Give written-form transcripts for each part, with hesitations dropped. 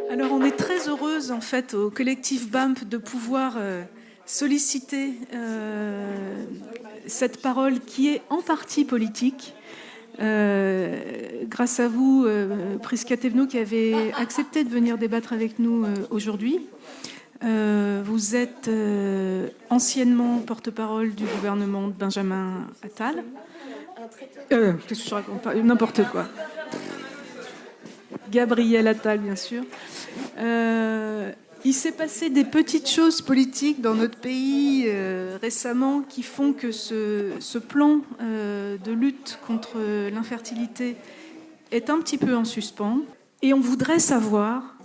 Alors on est très heureuse en fait au collectif BAMP de pouvoir solliciter cette parole qui est en partie politique. Grâce à vous, Prisca Thévenot, qui avez accepté de venir débattre avec nous aujourd'hui. Vous êtes anciennement porte-parole du gouvernement de Benjamin Attal. Qu'est-ce que je raconte pas ? N'importe quoi. Gabriel Attal, bien sûr. Il s'est passé des petites choses politiques dans notre pays récemment qui font que ce plan de lutte contre l'infertilité est un petit peu en suspens. Et on voudrait savoir,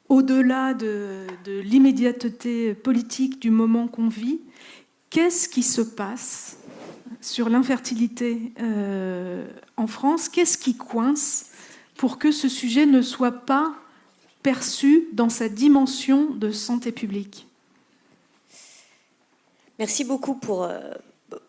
au-delà de l'immédiateté politique du moment qu'on vit, qu'est-ce qui se passe sur l'infertilité en France ? Qu'est-ce qui coince pour que ce sujet ne soit pas perçu dans sa dimension de santé publique? Merci beaucoup pour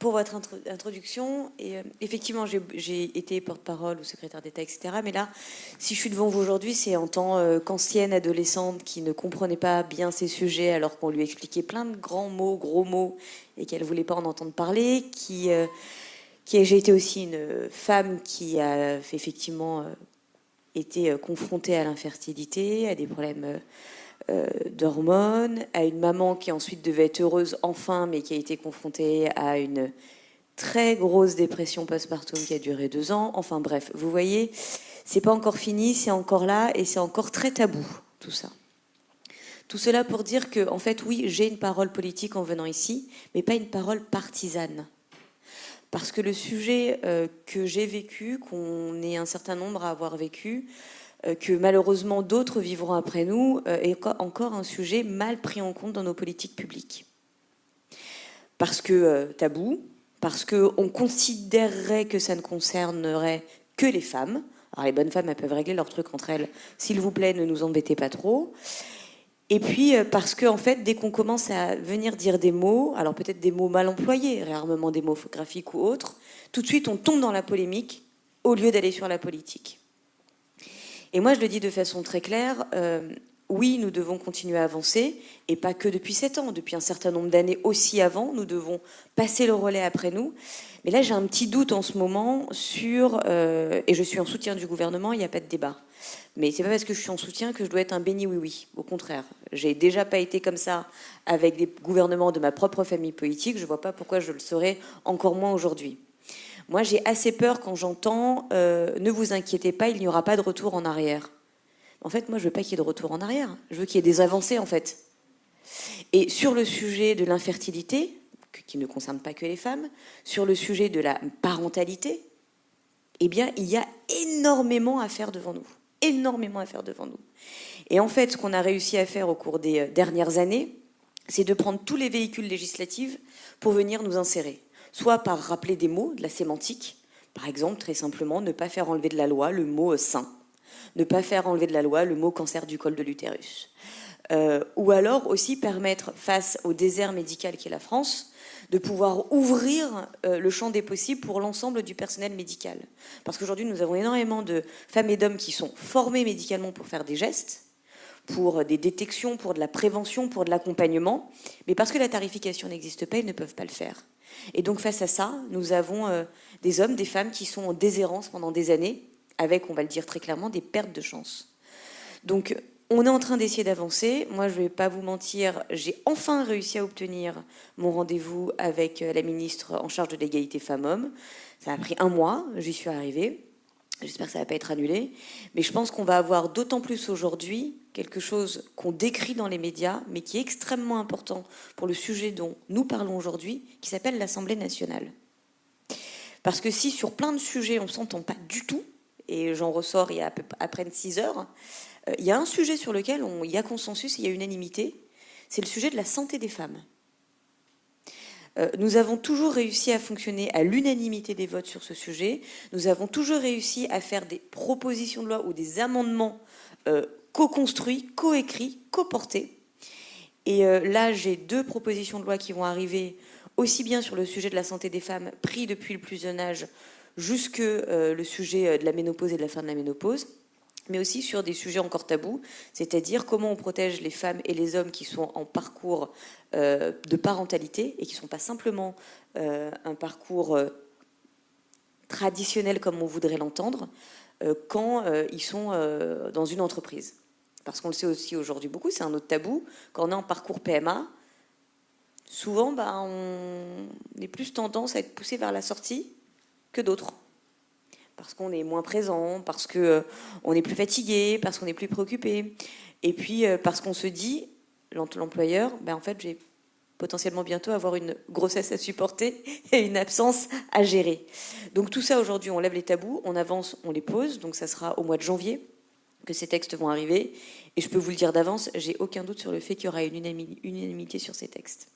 votre introduction. Et effectivement, j'ai été porte-parole ou secrétaire d'État, etc. Mais là, si je suis devant vous aujourd'hui, c'est en tant qu'ancienne adolescente qui ne comprenait pas bien ces sujets alors qu'on lui expliquait plein de grands mots, gros mots, et qu'elle ne voulait pas en entendre parler, j'ai été aussi une femme qui a effectivement été confrontée à l'infertilité, à des problèmes d'hormones, à une maman qui ensuite devait être heureuse enfin, mais qui a été confrontée à une très grosse dépression postpartum qui a duré 2 ans. Enfin bref, vous voyez, c'est pas encore fini, c'est encore là et c'est encore très tabou, tout ça. Tout cela pour dire que, en fait, oui, j'ai une parole politique en venant ici, mais pas une parole partisane. Parce que le sujet que j'ai vécu, qu'on est un certain nombre à avoir vécu, que malheureusement d'autres vivront après nous, est encore un sujet mal pris en compte dans nos politiques publiques. Parce que tabou, parce qu'on considérerait que ça ne concernerait que les femmes. Alors les bonnes femmes, elles peuvent régler leurs trucs entre elles. S'il vous plaît, ne nous embêtez pas trop. Et puis parce que en fait, dès qu'on commence à venir dire des mots, alors peut-être des mots mal employés, réarmement démographique ou autre, tout de suite on tombe dans la polémique au lieu d'aller sur la politique. Et moi je le dis de façon très claire, oui, nous devons continuer à avancer, et pas que depuis 7 ans, depuis un certain nombre d'années aussi avant, nous devons passer le relais après nous. Mais là j'ai un petit doute en ce moment sur, et je suis en soutien du gouvernement, il n'y a pas de débat. Mais c'est pas parce que je suis en soutien que je dois être un béni oui-oui. Au contraire, j'ai déjà pas été comme ça avec des gouvernements de ma propre famille politique. Je vois pas pourquoi je le serais encore moins aujourd'hui. Moi, j'ai assez peur quand j'entends ne vous inquiétez pas, il n'y aura pas de retour en arrière. En fait, moi, je veux pas qu'il y ait de retour en arrière. Je veux qu'il y ait des avancées, en fait. Et sur le sujet de l'infertilité, qui ne concerne pas que les femmes, sur le sujet de la parentalité, eh bien, il y a énormément à faire devant nous. Énormément à faire devant nous. Et en fait, ce qu'on a réussi à faire au cours des dernières années, c'est de prendre tous les véhicules législatifs pour venir nous insérer. Soit par rappeler des mots, de la sémantique. Par exemple, très simplement, ne pas faire enlever de la loi le mot sein. Ne pas faire enlever de la loi le mot cancer du col de l'utérus. Ou alors aussi permettre, face au désert médical qu'est la France, de pouvoir ouvrir le champ des possibles pour l'ensemble du personnel médical. Parce qu'aujourd'hui, nous avons énormément de femmes et d'hommes qui sont formés médicalement pour faire des gestes, pour des détections, pour de la prévention, pour de l'accompagnement, mais parce que la tarification n'existe pas, ils ne peuvent pas le faire. Et donc face à ça, nous avons des hommes, des femmes qui sont en déshérence pendant des années, avec, on va le dire très clairement, des pertes de chance. Donc on est en train d'essayer d'avancer. Moi, je ne vais pas vous mentir, j'ai enfin réussi à obtenir mon rendez-vous avec la ministre en charge de l'égalité femmes-hommes. Ça a pris 1 mois, j'y suis arrivée. J'espère que ça ne va pas être annulé. Mais je pense qu'on va avoir d'autant plus aujourd'hui quelque chose qu'on décrit dans les médias, mais qui est extrêmement important pour le sujet dont nous parlons aujourd'hui, qui s'appelle l'Assemblée nationale. Parce que si sur plein de sujets, on ne s'entend pas du tout, et j'en ressors il y a à peine 6 heures, il y a un sujet sur lequel il y a consensus, il y a unanimité, c'est le sujet de la santé des femmes. Nous avons toujours réussi à fonctionner à l'unanimité des votes sur ce sujet. Nous avons toujours réussi à faire des propositions de loi ou des amendements co-construits, co-écrits, co-portés. Et là, j'ai 2 propositions de loi qui vont arriver, aussi bien sur le sujet de la santé des femmes, pris depuis le plus jeune âge, jusque le sujet de la ménopause et de la fin de la ménopause, mais aussi sur des sujets encore tabous, c'est-à-dire comment on protège les femmes et les hommes qui sont en parcours de parentalité et qui ne sont pas simplement un parcours traditionnel comme on voudrait l'entendre, quand ils sont dans une entreprise. Parce qu'on le sait aussi aujourd'hui beaucoup, c'est un autre tabou, quand on est en parcours PMA, souvent on est plus tendance à être poussé vers la sortie que d'autres. Parce qu'on est moins présent, parce qu'on est plus fatigué, parce qu'on est plus préoccupé. Et puis parce qu'on se dit, l'employeur, en fait, j'ai potentiellement bientôt avoir une grossesse à supporter et une absence à gérer. Donc tout ça, aujourd'hui, on lève les tabous, on avance, on les pose. Donc ça sera au mois de janvier que ces textes vont arriver. Et je peux vous le dire d'avance, j'ai aucun doute sur le fait qu'il y aura une unanimité sur ces textes.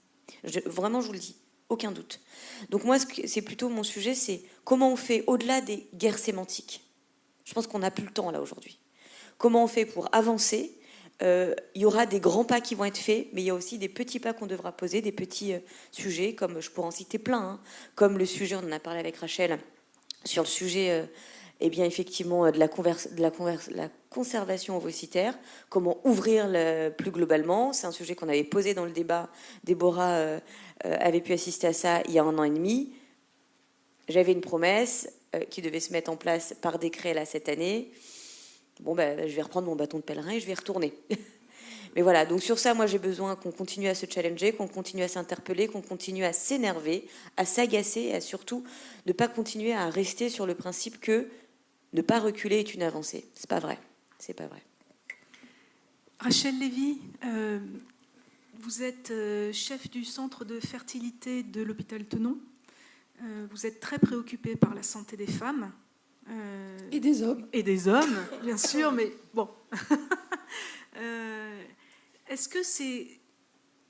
Vraiment, je vous le dis. Aucun doute. Donc moi, c'est plutôt mon sujet, c'est comment on fait au-delà des guerres sémantiques. Je pense qu'on n'a plus le temps là aujourd'hui. Comment on fait pour avancer ? Il y aura des grands pas qui vont être faits, mais il y a aussi des petits pas qu'on devra poser, des petits sujets, comme je pourrais en citer plein, comme le sujet, on en a parlé avec Rachel, sur le sujet, effectivement, de la conservation ovocytaire, comment ouvrir plus globalement. C'est un sujet qu'on avait posé dans le débat. Déborah avait pu assister à ça il y a 1 an et demi. J'avais une promesse qui devait se mettre en place par décret là cette année. Je vais reprendre mon bâton de pèlerin et je vais y retourner. Mais voilà, donc sur ça, moi j'ai besoin qu'on continue à se challenger, qu'on continue à s'interpeller, qu'on continue à s'énerver, à s'agacer et à surtout ne pas continuer à rester sur le principe que ne pas reculer est une avancée. C'est pas vrai. C'est pas vrai. Rachel Lévy, vous êtes chef du centre de fertilité de l'hôpital Tenon. Vous êtes très préoccupée par la santé des femmes. Et des hommes. Et des hommes, bien sûr, mais bon. Est-ce que c'est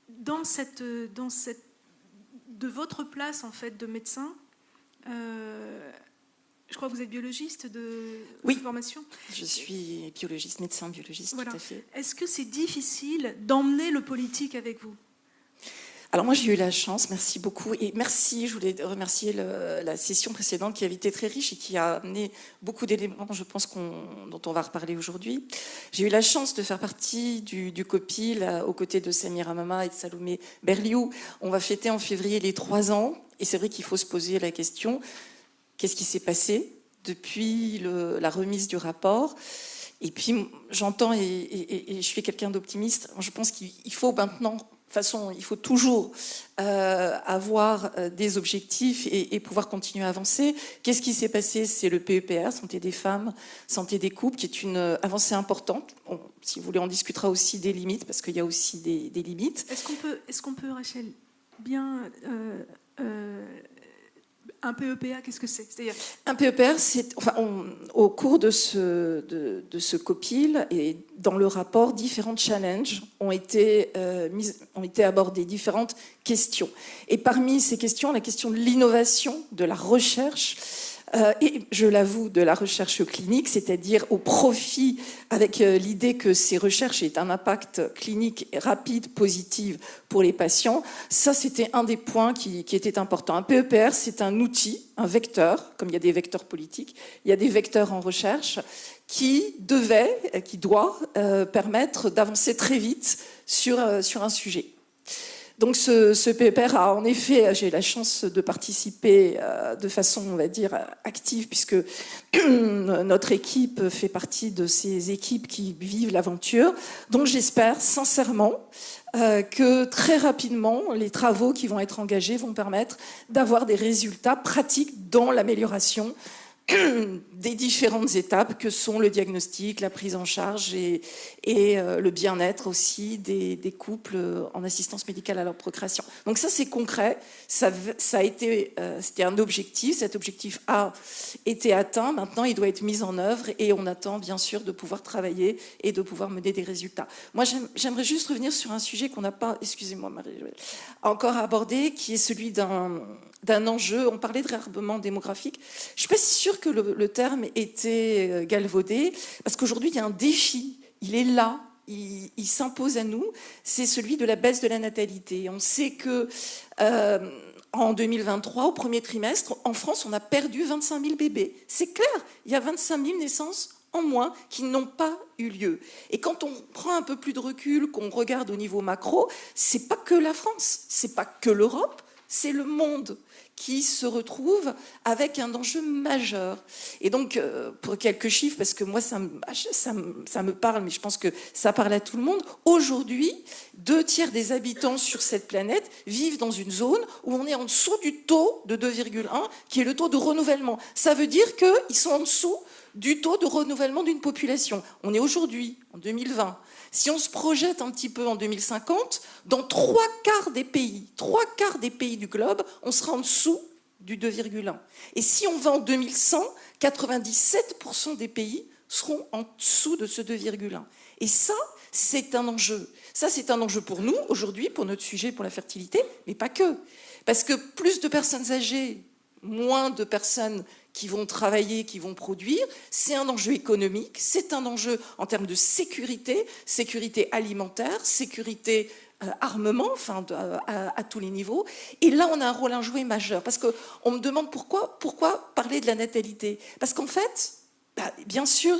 dans cette de votre place en fait de médecin, je crois que vous êtes biologiste de formation. Je suis biologiste, médecin biologiste, voilà. Tout à fait. Est-ce que c'est difficile d'emmener le politique avec vous ? Alors moi j'ai eu la chance, merci beaucoup, et merci, je voulais remercier la session précédente qui avait été très riche et qui a amené beaucoup d'éléments, je pense, dont on va reparler aujourd'hui. J'ai eu la chance de faire partie du COPIL aux côtés de Samira Mama et de Salomé Berliou. On va fêter en février les 3 ans, et c'est vrai qu'il faut se poser la question, qu'est-ce qui s'est passé depuis la remise du rapport ? Et puis j'entends, et je suis quelqu'un d'optimiste, je pense qu'il faut maintenant... De toute façon, il faut toujours avoir des objectifs et pouvoir continuer à avancer. Qu'est-ce qui s'est passé ? C'est le PEPR, santé des femmes, santé des couples, qui est une avancée importante. Bon, si vous voulez, on discutera aussi des limites, parce qu'il y a aussi des limites. Est-ce qu'on peut, Rachel, bien... un PEPA, qu'est-ce que c'est ? C'est-à-dire... Un PEPR, au cours de ce COPIL et dans le rapport, différents challenges ont été abordés, différentes questions. Et parmi ces questions, la question de l'innovation, de la recherche, et je l'avoue, de la recherche clinique, c'est-à-dire au profit, avec l'idée que ces recherches aient un impact clinique rapide, positif pour les patients. Ça, c'était un des points qui était important. Un PEPR, c'est un outil, un vecteur, comme il y a des vecteurs politiques, il y a des vecteurs en recherche qui doit permettre d'avancer très vite sur un sujet. Donc ce PEPR a en effet, j'ai la chance de participer de façon, on va dire, active, puisque notre équipe fait partie de ces équipes qui vivent l'aventure. Donc j'espère sincèrement que très rapidement, les travaux qui vont être engagés vont permettre d'avoir des résultats pratiques dans l'amélioration des différentes étapes que sont le diagnostic, la prise en charge et le bien-être aussi des couples en assistance médicale à leur procréation. Donc ça, c'est concret. C'était un objectif. Cet objectif a été atteint. Maintenant, il doit être mis en œuvre et on attend bien sûr de pouvoir travailler et de pouvoir mener des résultats. Moi, j'aimerais juste revenir sur un sujet qu'on n'a pas, excusez-moi Marie-Joëlle, encore abordé, qui est celui d'un enjeu. On parlait de réarmement démographique. Je ne suis pas si sûre que le terme était galvaudé, parce qu'aujourd'hui, il y a un défi. Il est là, il s'impose à nous. C'est celui de la baisse de la natalité. On sait que En 2023, au premier trimestre, en France, on a perdu 25 000 bébés. C'est clair, il y a 25 000 naissances en moins qui n'ont pas eu lieu. Et quand on prend un peu plus de recul, qu'on regarde au niveau macro, c'est pas que la France, c'est pas que l'Europe, c'est le monde qui se retrouve avec un enjeu majeur. Et donc, pour quelques chiffres, parce que moi, ça me parle, mais je pense que ça parle à tout le monde, aujourd'hui, 2/3 des habitants sur cette planète vivent dans une zone où on est en dessous du taux de 2,1, qui est le taux de renouvellement. Ça veut dire qu'ils sont en dessous du taux de renouvellement d'une population. On est aujourd'hui, en 2020. Si on se projette un petit peu en 2050, dans 3/4 des pays du globe, on sera en dessous du 2,1. Et si on va en 2100, 97% des pays seront en dessous de ce 2,1. Et ça, c'est un enjeu. Ça, c'est un enjeu pour nous, aujourd'hui, pour notre sujet, pour la fertilité, mais pas que. Parce que plus de personnes âgées, moins de personnes qui vont travailler, qui vont produire, c'est un enjeu économique, c'est un enjeu en termes de sécurité, sécurité alimentaire, sécurité armement, enfin à tous les niveaux. Et là, on a un rôle à jouer majeur. Parce qu'on me demande pourquoi parler de la natalité. Parce qu'en fait, bien sûr,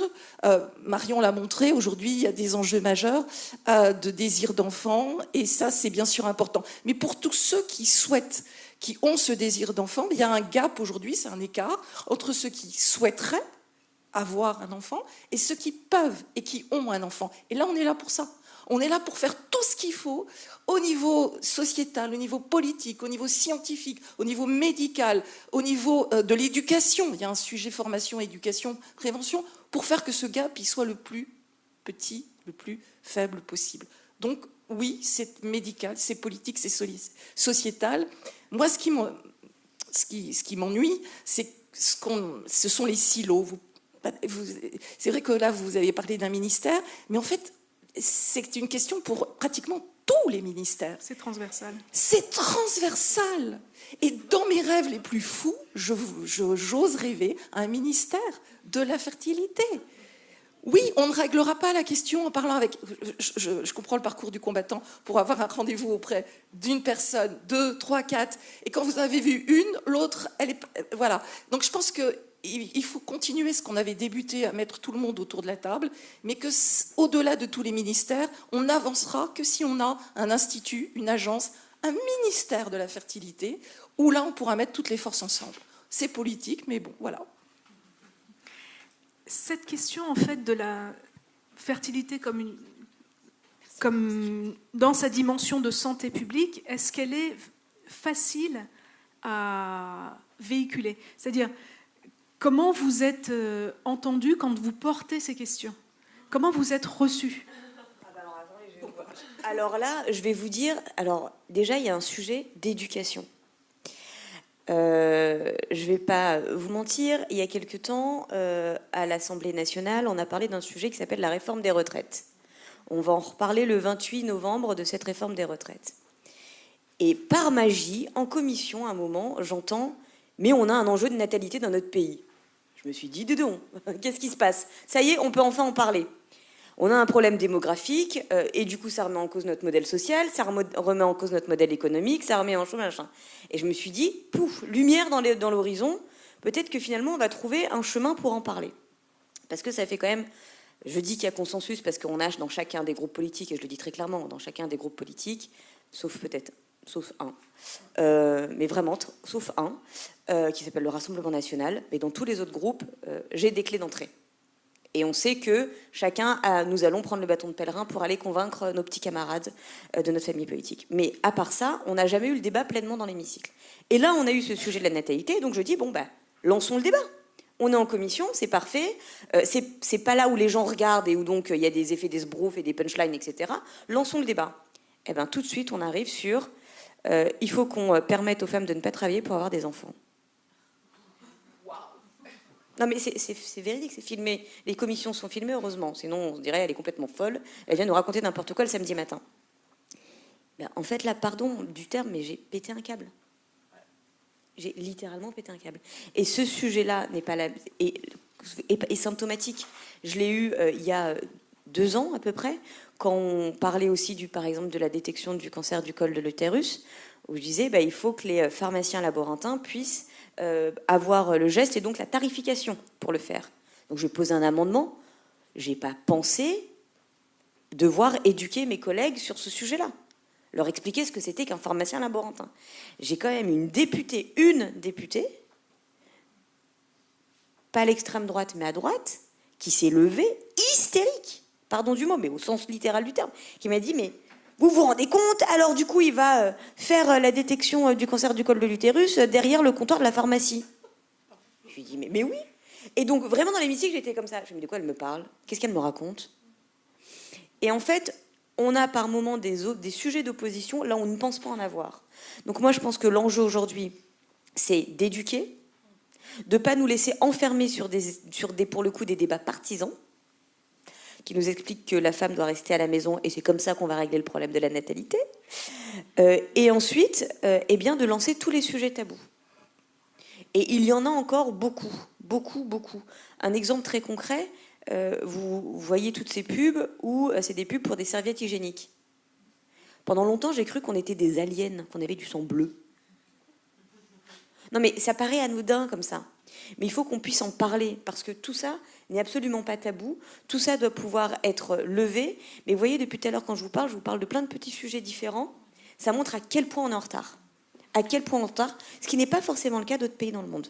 Marion l'a montré, aujourd'hui, il y a des enjeux majeurs de désir d'enfant, et ça, c'est bien sûr important. Mais pour tous ceux qui ont ce désir d'enfant, il y a un gap aujourd'hui, c'est un écart entre ceux qui souhaiteraient avoir un enfant et ceux qui peuvent et qui ont un enfant. Et là, on est là pour ça. On est là pour faire tout ce qu'il faut au niveau sociétal, au niveau politique, au niveau scientifique, au niveau médical, au niveau de l'éducation. Il y a un sujet formation, éducation, prévention, pour faire que ce gap il soit le plus petit, le plus faible possible. Donc, oui, c'est médical, c'est politique, c'est sociétal. Moi, ce qui m'ennuie, ce sont les silos. C'est vrai que là, vous avez parlé d'un ministère, mais en fait, c'est une question pour pratiquement tous les ministères. C'est transversal. C'est transversal. Et dans mes rêves les plus fous, j'ose rêver à un ministère de la fertilité. Oui, on ne réglera pas la question en parlant avec... Je comprends le parcours du combattant pour avoir un rendez-vous auprès d'une personne, 2, 3, 4. Et quand vous avez vu une, l'autre, elle est... Voilà. Donc je pense qu'il faut continuer ce qu'on avait débuté à mettre tout le monde autour de la table, mais que au-delà de tous les ministères, on n'avancera que si on a un institut, une agence, un ministère de la fertilité, où là, on pourra mettre toutes les forces ensemble. C'est politique, mais bon, voilà. Cette question, en fait, de la fertilité comme dans sa dimension de santé publique, est-ce qu'elle est facile à véhiculer ? C'est-à-dire, comment vous êtes entendu quand vous portez ces questions ? Comment vous êtes reçu ? Alors là, je vais vous dire... Alors, déjà, il y a un sujet d'éducation. Je ne vais pas vous mentir, il y a quelque temps, à l'Assemblée nationale, on a parlé d'un sujet qui s'appelle la réforme des retraites. On va en reparler le 28 novembre de cette réforme des retraites. Et par magie, en commission, à un moment, j'entends « Mais on a un enjeu de natalité dans notre pays ». Je me suis dit « Dis donc, qu'est-ce qui se passe ? Ça y est, on peut enfin en parler ». On a un problème démographique, et du coup, ça remet en cause notre modèle social, ça remet en cause notre modèle économique, ça remet en cause machin. Et je me suis dit, pouf, lumière dans l'horizon, peut-être que finalement, on va trouver un chemin pour en parler. Parce que ça fait quand même... Je dis qu'il y a consensus parce qu'on a dans chacun des groupes politiques, et je le dis très clairement, dans chacun des groupes politiques, sauf un, mais vraiment, sauf un, qui s'appelle le Rassemblement National, mais dans tous les autres groupes, j'ai des clés d'entrée. Et on sait que nous allons prendre le bâton de pèlerin pour aller convaincre nos petits camarades de notre famille politique. Mais à part ça, on n'a jamais eu le débat pleinement dans l'hémicycle. Et là, on a eu ce sujet de la natalité, donc je dis, lançons le débat. On est en commission, c'est parfait. C'est pas là où les gens regardent et où donc il y a des effets d'esbrouf et des punchlines, etc. Lançons le débat. Et bien tout de suite, on arrive sur il faut qu'on permette aux femmes de ne pas travailler pour avoir des enfants. Non mais c'est véridique, c'est filmé. Les commissions sont filmées, heureusement. Sinon, on se dirait elle est complètement folle. Elle vient nous raconter n'importe quoi le samedi matin. En fait, là, pardon du terme, mais j'ai pété un câble. J'ai littéralement pété un câble. Et ce sujet-là n'est pas là... est symptomatique. Je l'ai eu il y a 2 ans à peu près, quand on parlait aussi par exemple de la détection du cancer du col de l'utérus. où je disais il faut que les pharmaciens laborantins puissent avoir le geste et donc la tarification pour le faire. Donc je pose un amendement. J'ai pas pensé devoir éduquer mes collègues sur ce sujet-là, leur expliquer ce que c'était qu'un pharmacien laborantin. J'ai quand même une députée, pas à l'extrême droite, mais à droite, qui s'est levée, hystérique, pardon du mot, mais au sens littéral du terme, qui m'a dit, mais vous vous rendez compte? Alors du coup, il va faire la détection du cancer du col de l'utérus derrière le comptoir de la pharmacie. Je lui ai dit, mais oui. Et donc, vraiment, dans l'hémicycle, j'étais comme ça. Je me dis, de quoi elle me parle? Qu'est-ce qu'elle me raconte? Et en fait, on a par moments des sujets d'opposition, là, on ne pense pas en avoir. Donc moi, je pense que l'enjeu aujourd'hui, c'est d'éduquer, de ne pas nous laisser enfermer sur pour le coup, des débats partisans, qui nous expliquent que la femme doit rester à la maison, et c'est comme ça qu'on va régler le problème de la natalité. Et ensuite, eh bien, de lancer tous les sujets tabous. Et il y en a encore beaucoup, beaucoup, beaucoup. Un exemple très concret, vous voyez toutes ces pubs où c'est des pubs pour des serviettes hygiéniques. Pendant longtemps, j'ai cru qu'on était des aliens, qu'on avait du sang bleu. Non mais ça paraît anodin comme ça. Mais il faut qu'on puisse en parler, parce que tout ça n'est absolument pas tabou. Tout ça doit pouvoir être levé. Mais vous voyez, depuis tout à l'heure, quand je vous parle de plein de petits sujets différents. Ça montre à quel point on est en retard. À quel point on est en retard, ce qui n'est pas forcément le cas d'autres pays dans le monde.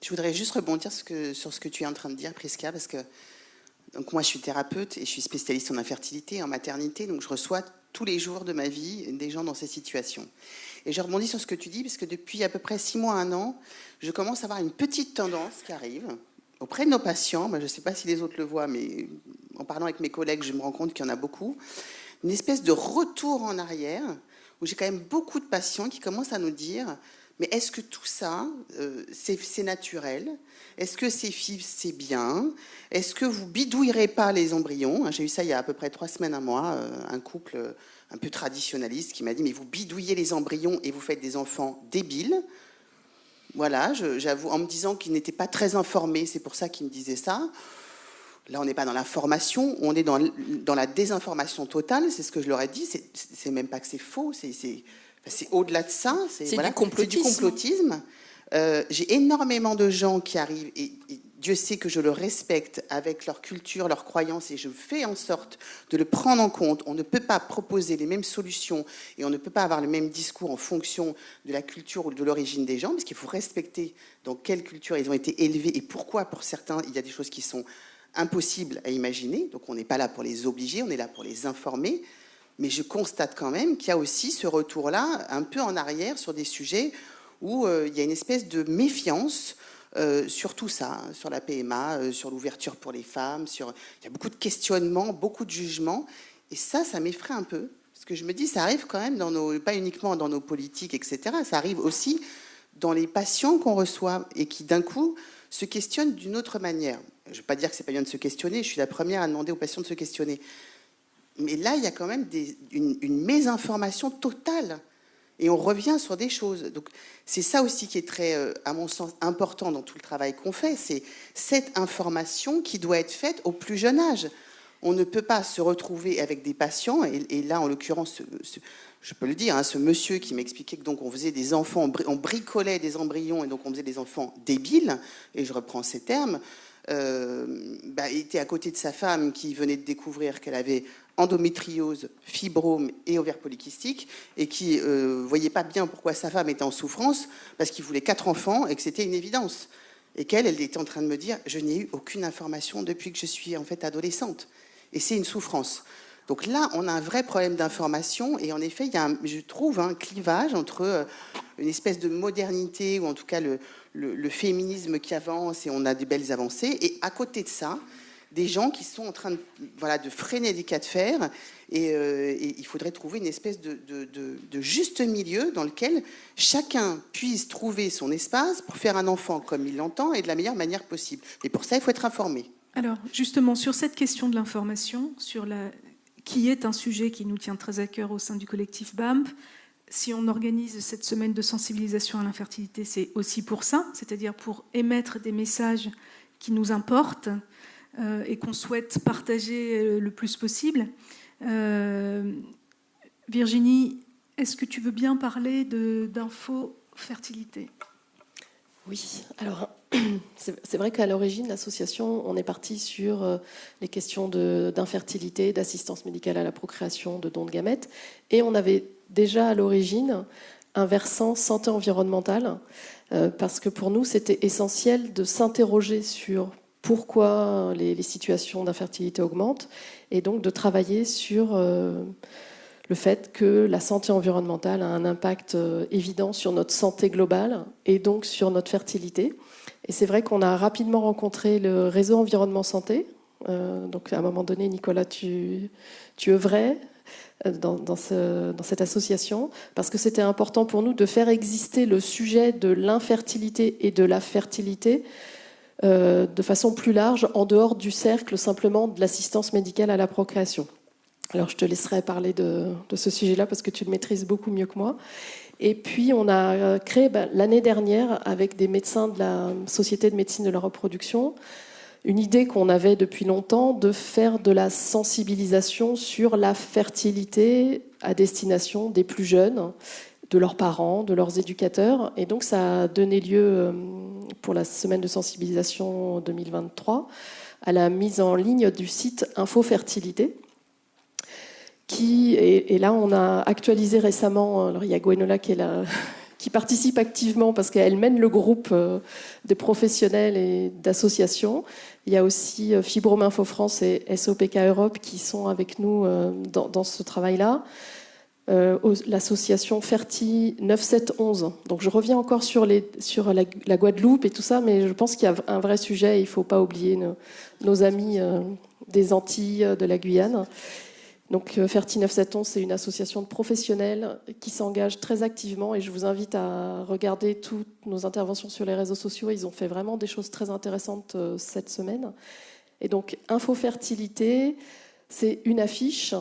Je voudrais juste rebondir sur ce que tu es en train de dire, Prisca, parce que donc moi, je suis thérapeute et je suis spécialiste en infertilité, en maternité, donc je reçois tous les jours de ma vie des gens dans ces situations. Et je rebondis sur ce que tu dis, parce que depuis à peu près 6 mois, 1 an, je commence à avoir une petite tendance qui arrive auprès de nos patients. Je ne sais pas si les autres le voient, mais en parlant avec mes collègues, je me rends compte qu'il y en a beaucoup. Une espèce de retour en arrière, où j'ai quand même beaucoup de patients qui commencent à nous dire... Mais est-ce que tout ça, c'est naturel? Est-ce que ces FIV, c'est bien? Est-ce que vous bidouillerez pas les embryons? J'ai eu ça il y a à peu près 3 semaines, un mois, un couple un peu traditionnaliste qui m'a dit « Mais vous bidouillez les embryons et vous faites des enfants débiles ». Voilà, j'avoue, en me disant qu'ils n'étaient pas très informés, c'est pour ça qu'ils me disaient ça. Là, on n'est pas dans l'information, on est dans la désinformation totale, c'est ce que je leur ai dit. C'est même pas que c'est faux, c'est au-delà de ça. C'est du complotisme. J'ai énormément de gens qui arrivent, et Dieu sait que je le respecte avec leur culture, leurs croyances, et je fais en sorte de le prendre en compte. On ne peut pas proposer les mêmes solutions et on ne peut pas avoir le même discours en fonction de la culture ou de l'origine des gens, parce qu'il faut respecter dans quelle culture ils ont été élevés et pourquoi, pour certains, il y a des choses qui sont impossibles à imaginer. Donc on n'est pas là pour les obliger, on est là pour les informer. Mais je constate quand même qu'il y a aussi ce retour-là, un peu en arrière, sur des sujets où il y a une espèce de méfiance sur tout ça, sur la PMA, sur l'ouverture pour les femmes. Il y a beaucoup de questionnements, beaucoup de jugements. Et ça m'effraie un peu. Parce que je me dis, ça arrive quand même, pas uniquement dans nos politiques, etc. Ça arrive aussi dans les patients qu'on reçoit et qui, d'un coup, se questionnent d'une autre manière. Je ne veux pas dire que ce n'est pas bien de se questionner. Je suis la première à demander aux patients de se questionner. Mais là, il y a quand même une mésinformation totale. Et on revient sur des choses. Donc, c'est ça aussi qui est très, à mon sens, important dans tout le travail qu'on fait. C'est cette information qui doit être faite au plus jeune âge. On ne peut pas se retrouver avec des patients. Et là, en l'occurrence, je peux le dire, ce monsieur qui m'expliquait que donc on faisait des enfants, on bricolait des embryons et donc on faisait des enfants débiles. Et je reprends ces termes. Il était à côté de sa femme qui venait de découvrir qu'elle avait endométriose, fibrome et ovaire polykystique, et qui voyait pas bien pourquoi sa femme était en souffrance, parce qu'il voulait 4 enfants et que c'était une évidence. Et qu'elle était en train de me dire, je n'ai eu aucune information depuis que je suis en fait adolescente. Et c'est une souffrance. Donc là, on a un vrai problème d'information, et en effet, il y a, je trouve, un clivage entre une espèce de modernité, ou en tout cas le féminisme qui avance, et on a des belles avancées, et à côté de ça, des gens qui sont en train de freiner des cas de fer, et il faudrait trouver une espèce de juste milieu dans lequel chacun puisse trouver son espace pour faire un enfant comme il l'entend et de la meilleure manière possible. Et pour ça, il faut être informé. Alors, justement, sur cette question de l'information, qui est un sujet qui nous tient très à cœur au sein du collectif BAMP, si on organise cette semaine de sensibilisation à l'infertilité, c'est aussi pour ça, c'est-à-dire pour émettre des messages qui nous importent, et qu'on souhaite partager le plus possible. Virginie, est-ce que tu veux bien parler d'info-fertilité ? Oui, alors c'est vrai qu'à l'origine, l'association, on est parti sur les questions d'infertilité, d'assistance médicale à la procréation, de dons de gamètes, et on avait déjà à l'origine un versant santé environnementale, parce que pour nous, c'était essentiel de s'interroger sur pourquoi les situations d'infertilité augmentent, et donc de travailler sur le fait que la santé environnementale a un impact évident sur notre santé globale et donc sur notre fertilité. Et c'est vrai qu'on a rapidement rencontré le réseau Environnement Santé. Donc à un moment donné, Nicolas, tu œuvrais dans cette association, parce que c'était important pour nous de faire exister le sujet de l'infertilité et de la fertilité de façon plus large, en dehors du cercle simplement de l'assistance médicale à la procréation. Alors, je te laisserai parler de ce sujet-là parce que tu le maîtrises beaucoup mieux que moi. Et puis, on a créé l'année dernière, avec des médecins de la Société de médecine de la reproduction, une idée qu'on avait depuis longtemps de faire de la sensibilisation sur la fertilité à destination des plus jeunes, de leurs parents, de leurs éducateurs. Et donc, ça a donné lieu, pour la semaine de sensibilisation 2023, à la mise en ligne du site Info Fertilité. Et là, on a actualisé récemment, alors il y a Gwenola qui participe activement parce qu'elle mène le groupe des professionnels et d'associations. Il y a aussi Fibrome Info France et SOPK Europe qui sont avec nous dans ce travail-là. L'association Ferti 9711. Donc je reviens encore sur la Guadeloupe et tout ça, mais je pense qu'il y a un vrai sujet. Il ne faut pas oublier nos amis des Antilles, de la Guyane. Donc Ferti 9711, c'est une association de professionnels qui s'engage très activement, et je vous invite à regarder toutes nos interventions sur les réseaux sociaux. Ils ont fait vraiment des choses très intéressantes cette semaine. Et donc Info Fertilité, c'est une affiche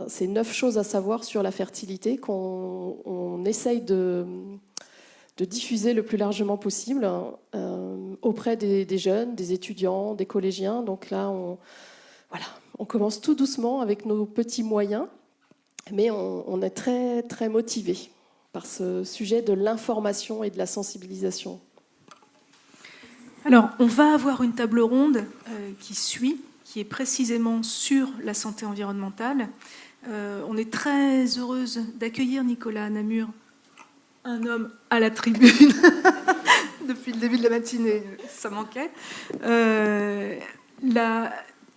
c'est 9 choses à savoir sur la fertilité qu'on essaye de diffuser le plus largement possible auprès des jeunes, des étudiants, des collégiens. Donc là, on commence tout doucement avec nos petits moyens, mais on est très, très motivés par ce sujet de l'information et de la sensibilisation. Alors, on va avoir une table ronde qui est précisément sur la santé environnementale. On est très heureuse d'accueillir Nicolas Namur, un homme à la tribune depuis le début de la matinée, ça manquait.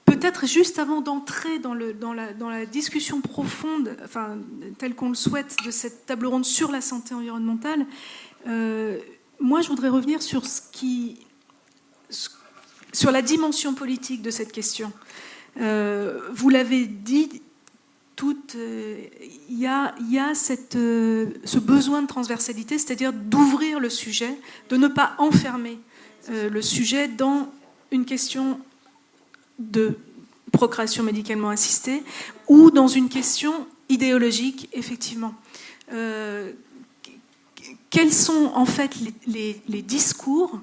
Peut-être juste avant d'entrer dans la discussion profonde, enfin, telle qu'on le souhaite, de cette table ronde sur la santé environnementale, moi je voudrais revenir sur la dimension politique de cette question. Vous l'avez dit, il y a ce besoin de transversalité, c'est-à-dire d'ouvrir le sujet, de ne pas enfermer le sujet dans une question de procréation médicalement assistée ou dans une question idéologique, effectivement. Quels sont en fait les discours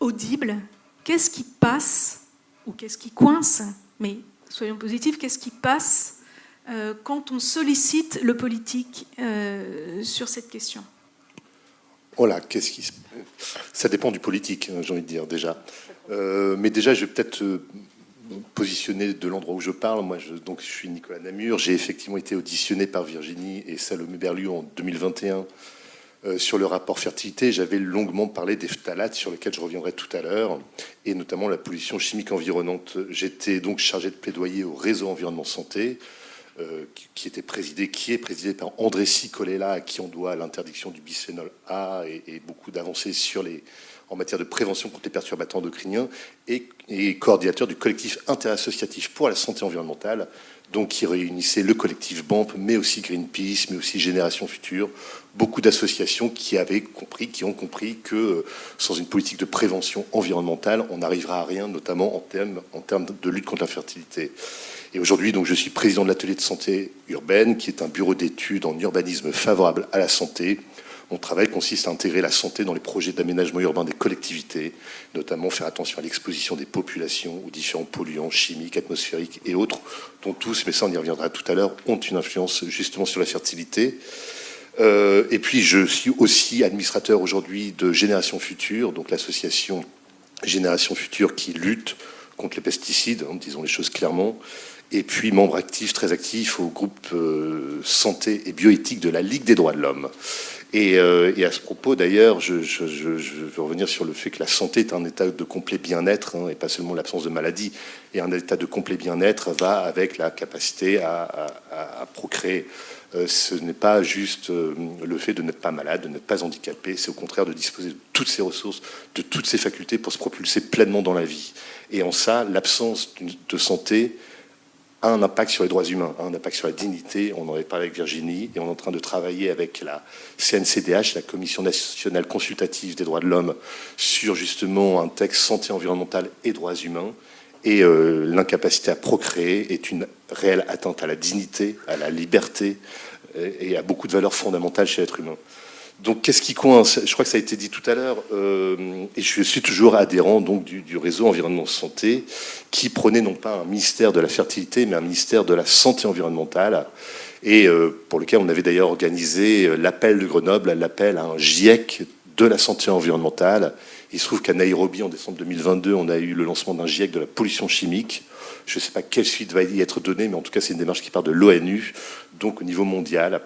audibles? Qu'est-ce qui passe ou qu'est-ce qui coince? Mais soyons positifs, qu'est-ce qui passe quand on sollicite le politique sur cette question? Voilà, ça dépend du politique, j'ai envie de dire déjà. Mais déjà, je vais peut-être positionner de l'endroit où je parle. Moi, je suis Nicolas Namur. J'ai effectivement été auditionné par Virginie et Salomé Berliou en 2021 sur le rapport fertilité. J'avais longuement parlé des phtalates, sur lesquels je reviendrai tout à l'heure, et notamment la pollution chimique environnante. J'étais donc chargé de plaidoyer au réseau Environnement Santé, qui est présidé par André Sicolella, à qui on doit l'interdiction du bisphénol A et beaucoup d'avancées en matière de prévention contre les perturbateurs endocriniens, et coordinateur du collectif interassociatif pour la santé environnementale, donc qui réunissait le collectif BAMP, mais aussi Greenpeace, mais aussi Génération Future, beaucoup d'associations qui ont compris que sans une politique de prévention environnementale, on n'arrivera à rien, notamment en termes de lutte contre l'infertilité. Et aujourd'hui, donc, je suis président de l'atelier de santé urbaine, qui est un bureau d'études en urbanisme favorable à la santé, Mon travail consiste à intégrer la santé dans les projets d'aménagement urbain des collectivités, notamment faire attention à l'exposition des populations aux différents polluants chimiques, atmosphériques et autres, dont tous, mais ça on y reviendra tout à l'heure, ont une influence justement sur la fertilité. Et puis je suis aussi administrateur aujourd'hui de Génération Future, donc l'association Génération Future qui lutte contre les pesticides, disons les choses clairement, et puis membre actif, très actif au groupe santé et bioéthique de la Ligue des droits de l'homme. Et à ce propos, d'ailleurs, je veux revenir sur le fait que la santé est un état de complet bien-être, et pas seulement l'absence de maladie. Et un état de complet bien-être va avec la capacité à procréer. Ce n'est pas juste le fait de n'être pas malade, de n'être pas handicapé, c'est au contraire de disposer de toutes ses ressources, de toutes ses facultés pour se propulser pleinement dans la vie. Et en ça, l'absence de santé a un impact sur les droits humains, a un impact sur la dignité. On en avait parlé avec Virginie, et on est en train de travailler avec la CNCDH, la Commission nationale consultative des droits de l'homme, sur justement un texte santé environnementale et droits humains. Et l'incapacité à procréer est une réelle atteinte à la dignité, à la liberté et à beaucoup de valeurs fondamentales chez l'être humain. Donc, qu'est-ce qui coince ? Je crois que ça a été dit tout à l'heure, et je suis toujours adhérent donc du réseau Environnement Santé, qui prônait non pas un ministère de la fertilité, mais un ministère de la santé environnementale, et pour lequel on avait d'ailleurs organisé l'appel de Grenoble, l'appel à un GIEC de la santé environnementale. Il se trouve qu'à Nairobi, en décembre 2022, on a eu le lancement d'un GIEC de la pollution chimique. Je ne sais pas quelle suite va y être donnée, mais en tout cas, c'est une démarche qui part de l'ONU, donc au niveau mondial.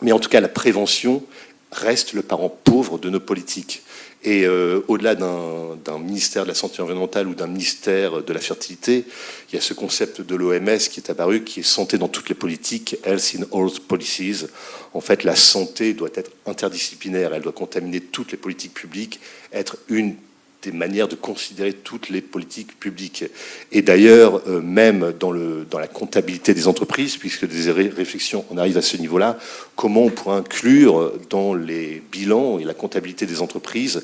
Mais en tout cas, la prévention reste le parent pauvre de nos politiques. Et au-delà d'un ministère de la santé environnementale ou d'un ministère de la fertilité, il y a ce concept de l'OMS qui est apparu, qui est santé dans toutes les politiques, health in all policies. En fait, la santé doit être interdisciplinaire, elle doit contaminer toutes les politiques publiques, être une des manières de considérer toutes les politiques publiques. Et d'ailleurs, même dans la comptabilité des entreprises, puisque des réflexions, on arrive à ce niveau-là, comment on pourrait inclure dans les bilans et la comptabilité des entreprises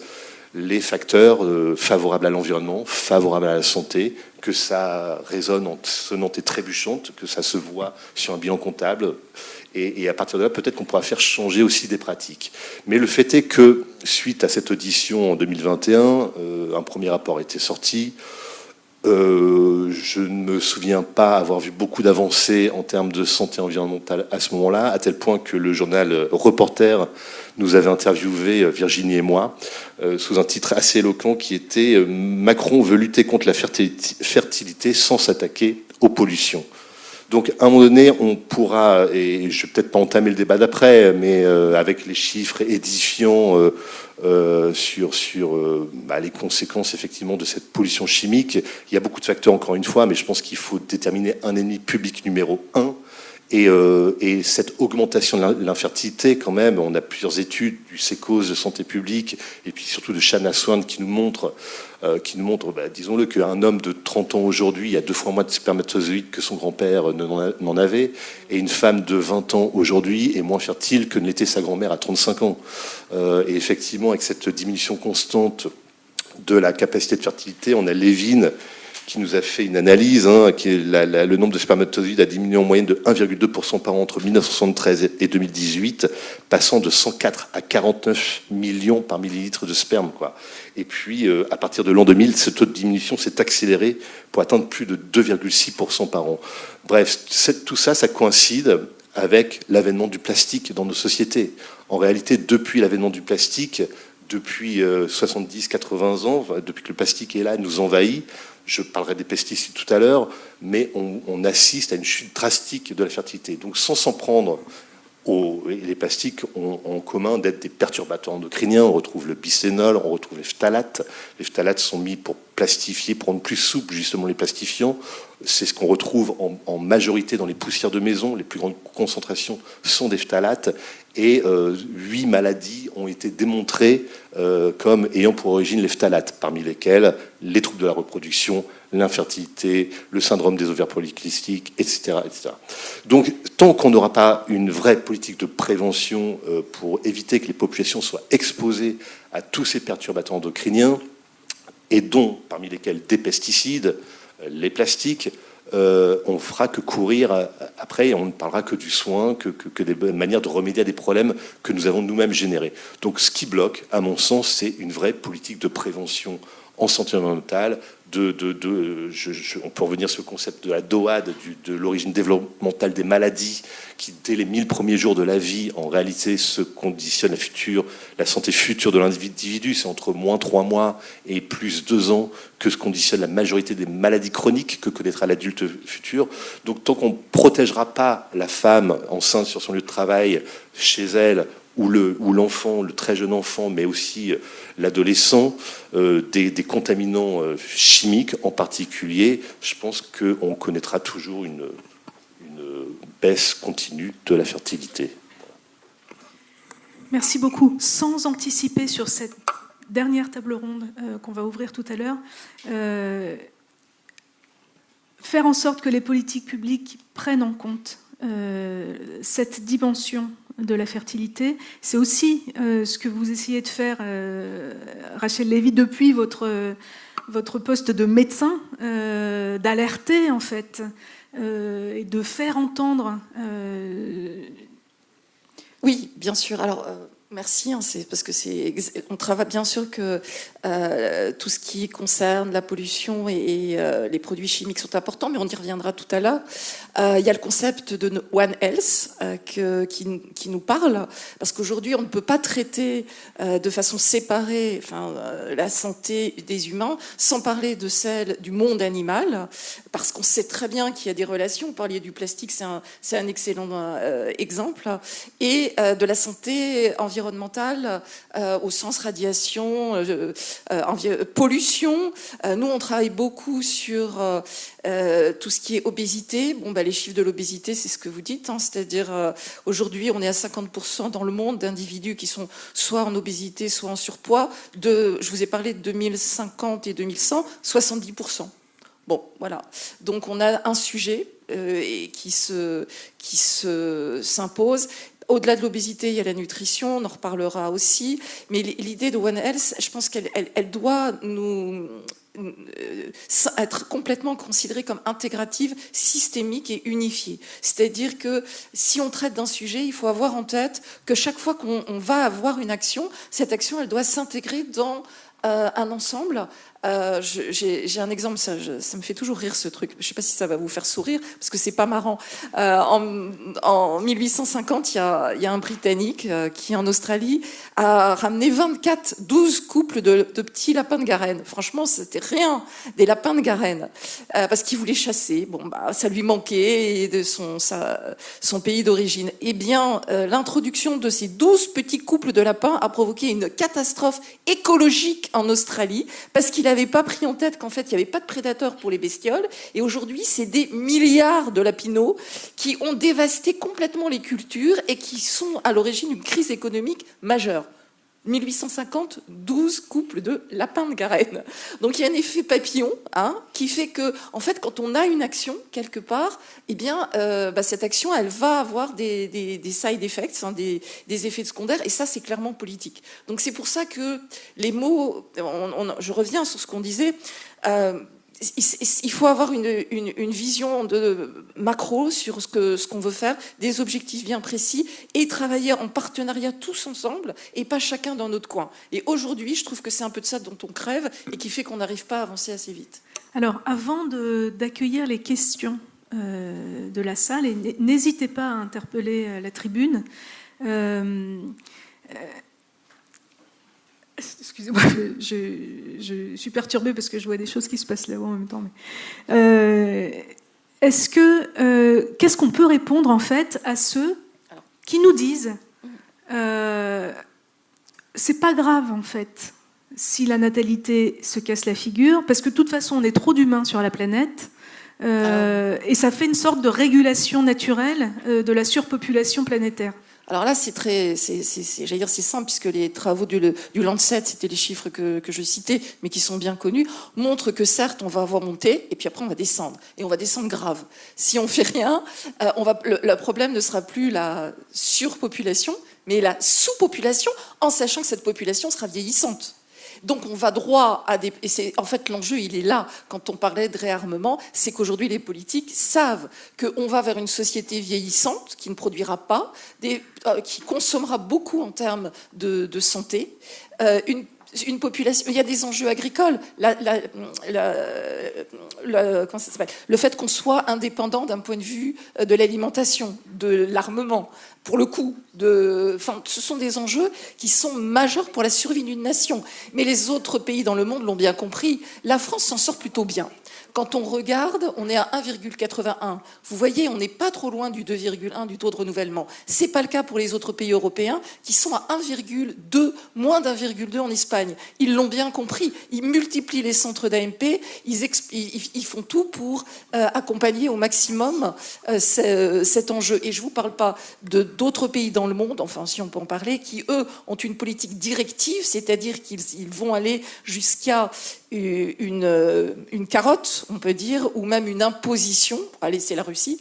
les facteurs favorables à l'environnement, favorables à la santé, que ça résonne en sonnante et trébuchante, que ça se voit sur un bilan comptable. Et à partir de là, peut-être qu'on pourra faire changer aussi des pratiques. Mais le fait est que, suite à cette audition en 2021, un premier rapport a été sorti. Je ne me souviens pas avoir vu beaucoup d'avancées en termes de santé environnementale à ce moment-là, à tel point que le journal Reporter nous avait interviewé, Virginie et moi, sous un titre assez éloquent qui était « Macron veut lutter contre la fertilité sans s'attaquer aux pollutions ». Donc, à un moment donné, on pourra, et je ne vais peut-être pas entamer le débat d'après, mais avec les chiffres édifiants sur les conséquences, effectivement, de cette pollution chimique, il y a beaucoup de facteurs, encore une fois, mais je pense qu'il faut déterminer un ennemi public numéro 1. Et cette augmentation de l'infertilité, quand même, on a plusieurs études du CECOS de santé publique, et puis surtout de Shanna Swan qui nous montre, disons-le, qu'un homme de 30 ans aujourd'hui a 2 fois moins de spermatozoïdes que son grand-père n'en avait, et une femme de 20 ans aujourd'hui est moins fertile que ne l'était sa grand-mère à 35 ans. Et effectivement, avec cette diminution constante de la capacité de fertilité, on a Levin qui nous a fait une analyse, le nombre de spermatozoïdes a diminué en moyenne de 1,2% par an entre 1973 et 2018, passant de 104 à 49 millions par millilitre de sperme, quoi. Et puis, à partir de l'an 2000, ce taux de diminution s'est accéléré pour atteindre plus de 2,6% par an. Bref, tout ça, ça coïncide avec l'avènement du plastique dans nos sociétés. En réalité, depuis l'avènement du plastique, depuis 70-80 ans, depuis que le plastique est là, nous envahit. Je parlerai des pesticides tout à l'heure, mais on assiste à une chute drastique de la fertilité. Donc, sans s'en prendre les plastiques ont en commun d'être des perturbateurs endocriniens. On retrouve le bisphénol, on retrouve les phtalates. Les phtalates sont mis pour plastifier, pour rendre plus souple justement les plastifiants. C'est ce qu'on retrouve en majorité dans les poussières de maison. Les plus grandes concentrations sont des phtalates. Et 8 maladies ont été démontrées comme ayant pour origine les phtalates, parmi lesquelles les troubles de la reproduction, l'infertilité, le syndrome des ovaires polykystiques, etc., etc. Donc, tant qu'on n'aura pas une vraie politique de prévention pour éviter que les populations soient exposées à tous ces perturbateurs endocriniens, et dont, parmi lesquels des pesticides, les plastiques, on fera que courir après et on ne parlera que du soin, que des manières de remédier à des problèmes que nous avons nous-mêmes générés. Donc ce qui bloque, à mon sens, c'est une vraie politique de prévention en santé mentale. On peut revenir sur le concept de la DOAD, de l'origine développementale des maladies, qui dès les 1000 premiers jours de la vie, en réalité, se conditionne la santé future de l'individu. C'est entre moins 3 mois et plus 2 ans que se conditionne la majorité des maladies chroniques que connaîtra l'adulte futur. Donc tant qu'on ne protégera pas la femme enceinte sur son lieu de travail, chez elle, ou l'enfant, le très jeune enfant, mais aussi l'adolescent, des contaminants chimiques en particulier, je pense qu'on connaîtra toujours une baisse continue de la fertilité. Merci beaucoup. Sans anticiper sur cette dernière table ronde qu'on va ouvrir tout à l'heure, faire en sorte que les politiques publiques prennent en compte cette dimension de la fertilité, c'est aussi ce que vous essayez de faire, Rachel Lévy, depuis votre poste de médecin, d'alerter en fait et de faire entendre. Oui, bien sûr. Alors, merci. C'est parce que on travaille bien sûr que tout ce qui concerne la pollution et les produits chimiques sont importants, mais on y reviendra tout à l'heure. Il y a le concept de One Health qui nous parle, parce qu'aujourd'hui on ne peut pas traiter de façon séparée la santé des humains sans parler de celle du monde animal, parce qu'on sait très bien qu'il y a des relations. Vous parliez du plastique, c'est un excellent exemple, et de la santé environnementale au sens radiation, pollution. Nous, on travaille beaucoup sur tout ce qui est obésité. Les chiffres de l'obésité, c'est ce que vous dites, c'est-à-dire aujourd'hui, on est à 50% dans le monde d'individus qui sont soit en obésité, soit en surpoids. Je vous ai parlé de 2050 et 2100, 70%. Voilà. Donc, on a un sujet qui s'impose. Au-delà de l'obésité, il y a la nutrition, on en reparlera aussi. Mais l'idée de One Health, je pense qu'elle doit être complètement considérée comme intégrative, systémique et unifiée. C'est-à-dire que si on traite d'un sujet, il faut avoir en tête que chaque fois qu'on va avoir une action, cette action, elle doit s'intégrer dans un ensemble. J'ai un exemple, ça me fait toujours rire ce truc. Je ne sais pas si ça va vous faire sourire, parce que c'est pas marrant. En 1850, il y a un Britannique qui, en Australie, a ramené 12 couples de petits lapins de Garenne. Franchement, c'était rien, des lapins de Garenne, parce qu'il voulait chasser. Ça lui manquait de son pays d'origine. Eh bien, l'introduction de ces 12 petits couples de lapins a provoqué une catastrophe écologique en Australie, parce qu'il n'avait pas pris en tête qu'en fait, il n'y avait pas de prédateurs pour les bestioles. Et aujourd'hui, c'est des milliards de lapinaux qui ont dévasté complètement les cultures et qui sont à l'origine d'une crise économique majeure. 1850, 12 couples de lapins de Garenne. Donc il y a un effet papillon qui fait que, en fait, quand on a une action quelque part, cette action, elle va avoir des side effects, des effets secondaires, et ça, c'est clairement politique. Donc c'est pour ça que les mots, je reviens sur ce qu'on disait. Il faut avoir une vision de macro sur ce qu'on veut faire, des objectifs bien précis, et travailler en partenariat tous ensemble et pas chacun dans notre coin. Et aujourd'hui, je trouve que c'est un peu de ça dont on crève et qui fait qu'on n'arrive pas à avancer assez vite. Alors, avant d'accueillir les questions de la salle, et n'hésitez pas à interpeller la tribune. Excusez-moi, je suis perturbée parce que je vois des choses qui se passent là-haut en même temps. Qu'est-ce qu'on peut répondre en fait à ceux qui nous disent c'est pas grave en fait si la natalité se casse la figure, parce que de toute façon on est trop d'humains sur la planète et ça fait une sorte de régulation naturelle de la surpopulation planétaire. Alors là, c'est simple, puisque les travaux du Lancet, c'était les chiffres que je citais, mais qui sont bien connus, montrent que certes, on va avoir monté, et puis après, on va descendre. Et on va descendre grave. Si on fait rien, le problème ne sera plus la surpopulation, mais la sous-population, en sachant que cette population sera vieillissante. Donc on va droit à des... Et c'est, en fait, l'enjeu, il est là. Quand on parlait de réarmement, c'est qu'aujourd'hui, les politiques savent qu'on va vers une société vieillissante qui ne produira pas, qui consommera beaucoup en termes de santé, une population, il y a des enjeux agricoles, comment ça s'appelle, le fait qu'on soit indépendant d'un point de vue de l'alimentation, de l'armement, pour le coup, ce sont des enjeux qui sont majeurs pour la survie d'une nation. Mais les autres pays dans le monde l'ont bien compris. La France s'en sort plutôt bien. Quand on regarde, on est à 1,81. Vous voyez, on n'est pas trop loin du 2,1 du taux de renouvellement. C'est pas le cas pour les autres pays européens qui sont à 1,2, moins d'1,2 en Espagne. Ils l'ont bien compris. Ils multiplient les centres d'AMP. Ils font tout pour accompagner au maximum cet enjeu. Et je vous parle pas d'autres pays dans le monde, enfin si on peut en parler, qui eux ont une politique directive, c'est-à-dire qu'ils vont aller jusqu'à une carotte, on peut dire, ou même une imposition, allez, c'est la Russie,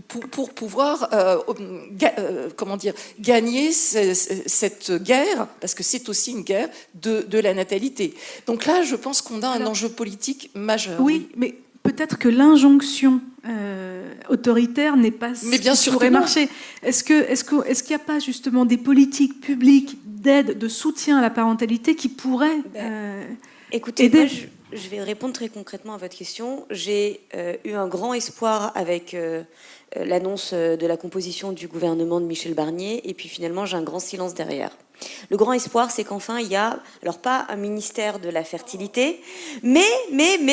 pour pouvoir gagner cette guerre, parce que c'est aussi une guerre de la natalité. Donc là, je pense qu'on a un enjeu politique majeur. Oui, mais peut-être que l'injonction autoritaire n'est pas ce qui pourrait marcher. Est-ce qu'il n'y a pas justement des politiques publiques d'aide, de soutien à la parentalité qui pourraient écoutez, aider? moi, je vais répondre très concrètement à votre question. J'ai eu un grand espoir avec l'annonce de la composition du gouvernement de Michel Barnier, et puis finalement j'ai un grand silence derrière. Le grand espoir, c'est qu'enfin il y a, alors pas un ministère de la fertilité, mais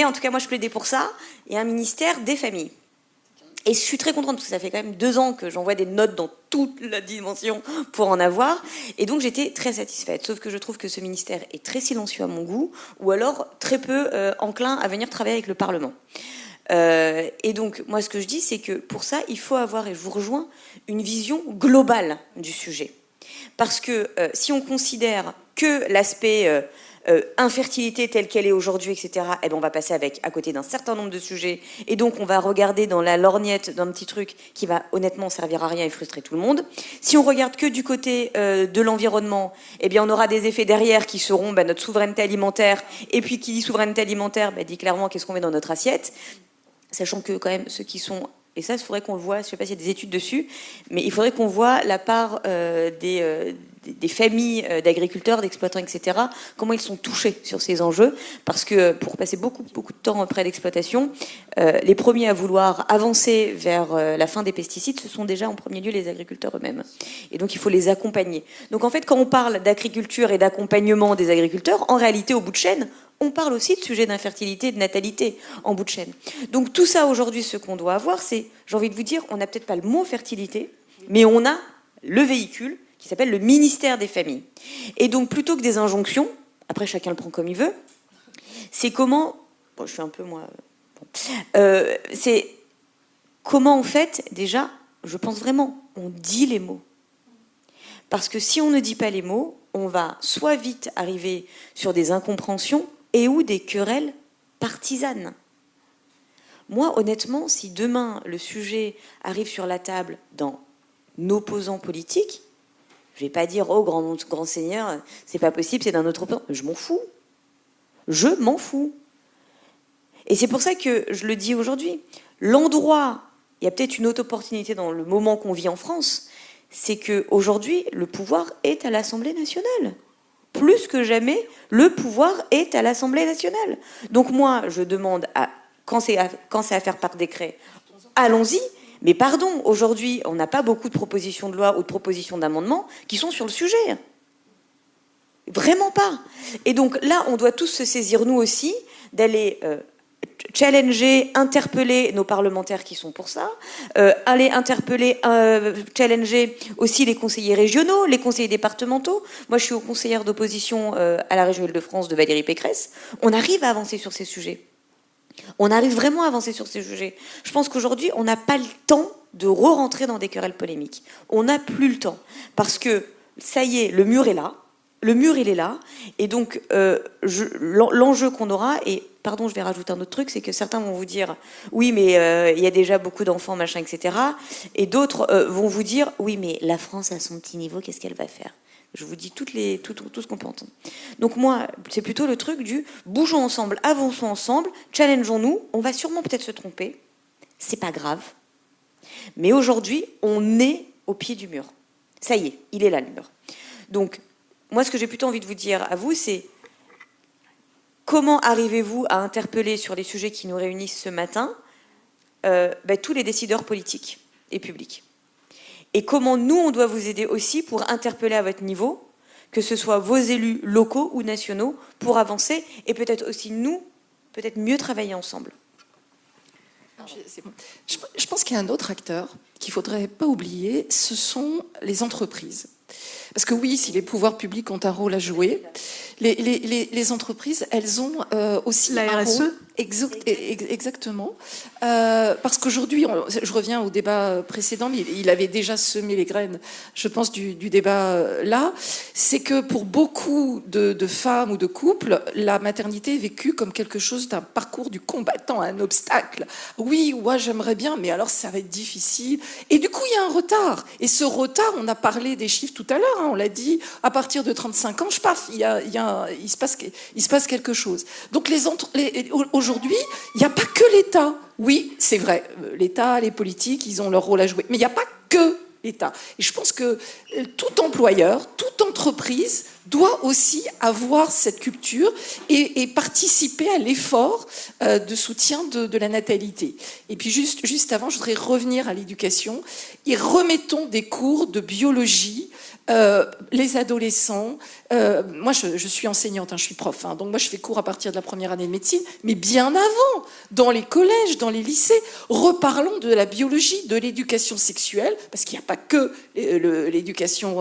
en tout cas moi je plaidais pour ça, il y a un ministère des familles. Et je suis très contente parce que ça fait quand même 2 ans que j'envoie des notes dans toute la dimension pour en avoir. Et donc j'étais très satisfaite. Sauf que je trouve que ce ministère est très silencieux à mon goût, ou alors très peu enclin à venir travailler avec le Parlement. Et donc moi ce que je dis, c'est que pour ça il faut avoir, et je vous rejoins, une vision globale du sujet. Parce que si on considère que l'aspect infertilité telle qu'elle est aujourd'hui, etc., eh ben on va passer à côté d'un certain nombre de sujets, et donc on va regarder dans la lorgnette d'un petit truc qui va honnêtement servir à rien et frustrer tout le monde. Si on regarde que du côté de l'environnement, eh bien on aura des effets derrière qui seront notre souveraineté alimentaire, et puis qui dit souveraineté alimentaire dit clairement qu'est-ce qu'on met dans notre assiette, sachant que quand même ceux qui sont... Et ça, il faudrait qu'on le voit, je ne sais pas s'il y a des études dessus, mais il faudrait qu'on voit la part des familles d'agriculteurs, d'exploitants, etc., comment ils sont touchés sur ces enjeux, parce que pour passer beaucoup de temps près d'exploitation, les premiers à vouloir avancer vers la fin des pesticides, ce sont déjà en premier lieu les agriculteurs eux-mêmes. Et donc il faut les accompagner. Donc en fait, quand on parle d'agriculture et d'accompagnement des agriculteurs, en réalité, au bout de chaîne, on parle aussi de sujets d'infertilité et de natalité en bout de chaîne. Donc tout ça, aujourd'hui, ce qu'on doit avoir, c'est, j'ai envie de vous dire, on n'a peut-être pas le mot fertilité, mais on a le véhicule qui s'appelle le ministère des familles. Et donc, plutôt que des injonctions, après chacun le prend comme il veut, c'est comment... Bon, je suis un peu, moi... c'est comment, en fait, déjà, je pense vraiment, on dit les mots. Parce que si on ne dit pas les mots, on va soit vite arriver sur des incompréhensions et ou des querelles partisanes. Moi, honnêtement, si demain le sujet arrive sur la table d'un opposant politique, je ne vais pas dire « Oh, grand seigneur, c'est pas possible, c'est d'un autre opposant ». Je m'en fous. Je m'en fous. Et c'est pour ça que je le dis aujourd'hui. L'endroit, il y a peut-être une autre opportunité dans le moment qu'on vit en France, c'est qu'aujourd'hui, le pouvoir est à l'Assemblée nationale. Plus que jamais, le pouvoir est à l'Assemblée nationale. Donc moi, je demande, quand c'est à faire par décret, allons-y. Mais pardon, aujourd'hui, on n'a pas beaucoup de propositions de loi ou de propositions d'amendements qui sont sur le sujet. Vraiment pas. Et donc là, on doit tous se saisir, nous aussi, d'aller challenger, interpeller nos parlementaires qui sont pour ça, aller interpeller, challenger aussi les conseillers régionaux, les conseillers départementaux. Moi, je suis conseillère d'opposition à la région Île-de-France de Valérie Pécresse. On arrive à avancer sur ces sujets. On arrive vraiment à avancer sur ces sujets. Je pense qu'aujourd'hui, on n'a pas le temps de re-rentrer dans des querelles polémiques. On n'a plus le temps. Parce que, ça y est, le mur est là. Le mur, il est là. Et donc, l'enjeu qu'on aura, et pardon, je vais rajouter un autre truc, c'est que certains vont vous dire « Oui, mais il y a déjà beaucoup d'enfants, machin, etc. » Et d'autres vont vous dire « Oui, mais la France, à son petit niveau, qu'est-ce qu'elle va faire ?» Je vous dis tout ce qu'on peut entendre. Donc moi, c'est plutôt le truc du bougeons ensemble, avançons ensemble, challengeons-nous. On va sûrement peut-être se tromper. C'est pas grave. Mais aujourd'hui, on est au pied du mur. Ça y est, il est là le mur. Donc, moi, ce que j'ai plutôt envie de vous dire à vous, c'est comment arrivez-vous à interpeller sur les sujets qui nous réunissent ce matin tous les décideurs politiques et publics. Et comment nous, on doit vous aider aussi pour interpeller à votre niveau, que ce soit vos élus locaux ou nationaux, pour avancer et peut-être aussi nous, peut-être mieux travailler ensemble. Je pense qu'il y a un autre acteur qu'il ne faudrait pas oublier, ce sont les entreprises. Parce que oui, si les pouvoirs publics ont un rôle à jouer, les entreprises, elles ont aussi la un RSE. rôle. Exactement. Parce qu'aujourd'hui, je reviens au débat précédent, mais il avait déjà semé les graines, je pense, du débat là. C'est que pour beaucoup de femmes ou de couples, la maternité est vécue comme quelque chose d'un parcours du combattant, un obstacle. Oui, ouais, j'aimerais bien, mais alors ça va être difficile. Et du coup, il y a un retard. Et ce retard, on a parlé des chiffres tout à l'heure, hein, on l'a dit, à partir de 35 ans, il se passe quelque chose. Donc aujourd'hui, il n'y a pas que l'État. Oui, c'est vrai, l'État, les politiques, ils ont leur rôle à jouer. Mais il n'y a pas que l'État. Et je pense que tout employeur, toute entreprise doit aussi avoir cette culture et participer à l'effort de soutien de la natalité. Et puis juste avant, je voudrais revenir à l'éducation et remettons des cours de biologie. Les adolescents, moi je suis enseignante, je suis prof, donc moi je fais cours à partir de la première année de médecine, mais bien avant, dans les collèges, dans les lycées, reparlons de la biologie, de l'éducation sexuelle, parce qu'il n'y a pas que l'éducation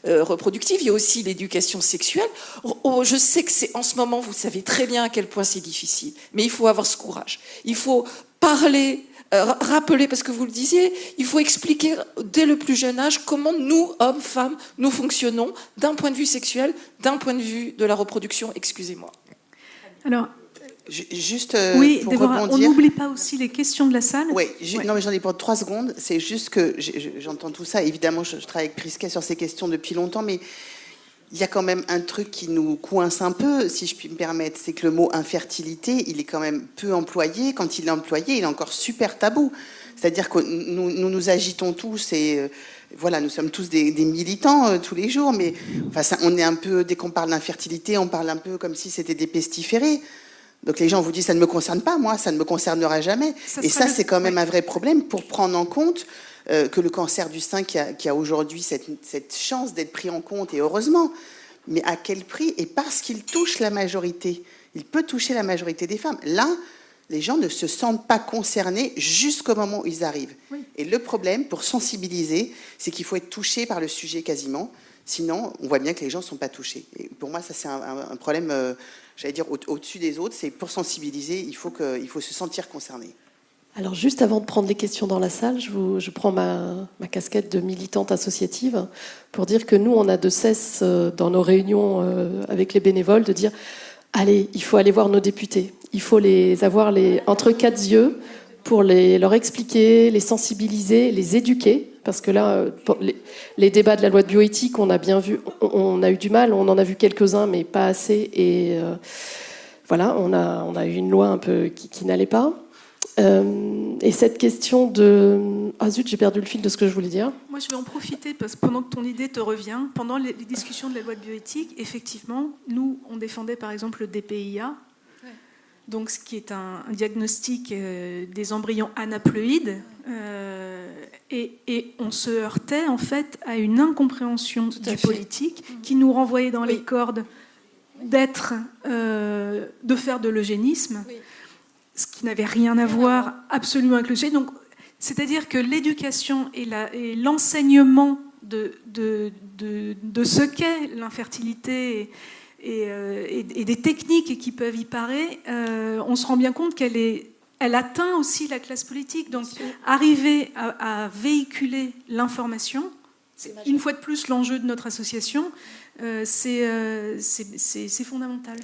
reproductive, il y a aussi l'éducation sexuelle. Je sais que c'est en ce moment, vous savez très bien à quel point c'est difficile, mais il faut avoir ce courage. Il faut parler, rappeler, parce que vous le disiez, il faut expliquer dès le plus jeune âge comment nous, hommes, femmes, nous fonctionnons d'un point de vue sexuel, d'un point de vue de la reproduction. Excusez-moi. Alors, juste oui, pour Déborah, rebondir. on n'oublie pas aussi les questions de la salle. Oui, non, mais j'en ai pour 3 secondes. C'est juste que j'entends tout ça. Évidemment, je travaille avec Prisca sur ces questions depuis longtemps, mais il y a quand même un truc qui nous coince un peu, si je puis me permettre, c'est que le mot infertilité, il est quand même peu employé. Quand il est employé, il est encore super tabou. C'est-à-dire que nous agitons tous et voilà, nous sommes tous des militants tous les jours, mais enfin, on est un peu, dès qu'on parle d'infertilité, on parle un peu comme si c'était des pestiférés. Donc les gens vous disent ça ne me concerne pas, moi, ça ne me concernera jamais. Et ça, c'est quand même un vrai problème pour prendre en compte que le cancer du sein qui a aujourd'hui cette chance d'être pris en compte, et heureusement, mais à quel prix? Et parce qu'il touche la majorité, il peut toucher la majorité des femmes. Là, les gens ne se sentent pas concernés jusqu'au moment où ils arrivent. Oui. Et le problème, pour sensibiliser, c'est qu'il faut être touché par le sujet quasiment. Sinon, on voit bien que les gens ne sont pas touchés. Et pour moi, ça, c'est un problème, j'allais dire, au-dessus des autres. C'est pour sensibiliser, il faut se sentir concerné. Alors, juste avant de prendre les questions dans la salle, je prends ma casquette de militante associative pour dire que nous, on a de cesse, dans nos réunions avec les bénévoles, de dire « Allez, il faut aller voir nos députés. Il faut les avoir entre 4 yeux pour leur expliquer, les sensibiliser, les éduquer. » Parce que là, les débats de la loi de bioéthique, on a bien vu, on a eu du mal, on en a vu quelques-uns, mais pas assez. Et voilà, on a eu une loi un peu qui n'allait pas. Et cette question de... Ah zut, j'ai perdu le fil de ce que je voulais dire. Moi, je vais en profiter, parce que pendant que ton idée te revient, pendant les discussions de la loi de bioéthique, effectivement, nous, on défendait par exemple le DPIA, donc ce qui est un diagnostic des embryons anaploïdes, et on se heurtait en fait à une incompréhension du politique qui nous renvoyait dans les cordes de faire de l'eugénisme, ce qui n'avait rien à voir absolument avec l'eugénisme. Donc, c'est-à-dire que l'éducation et l'enseignement de ce qu'est l'infertilité et des techniques qui peuvent y parer, on se rend bien compte elle atteint aussi la classe politique. Donc, arriver à véhiculer l'information, c'est une fois de plus l'enjeu de notre association, c'est fondamental.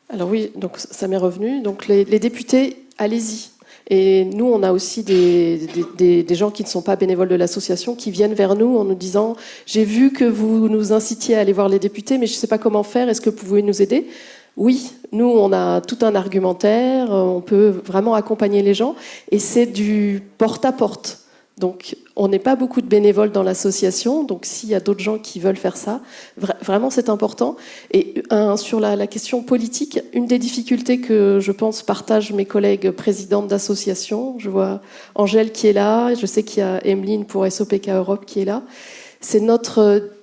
Alors oui, donc ça m'est revenu. Donc les députés, allez-y. Et nous, on a aussi des gens qui ne sont pas bénévoles de l'association qui viennent vers nous en nous disant « J'ai vu que vous nous incitiez à aller voir les députés, mais je ne sais pas comment faire, est-ce que vous pouvez nous aider ?» Oui, nous, on a tout un argumentaire, on peut vraiment accompagner les gens, et c'est du porte-à-porte. Donc, on n'est pas beaucoup de bénévoles dans l'association, donc s'il y a d'autres gens qui veulent faire ça, vraiment c'est important. Et sur la question politique, une des difficultés que je pense partagent mes collègues présidentes d'associations, je vois Angèle qui est là, je sais qu'il y a Emeline pour SOPK Europe qui est là, c'est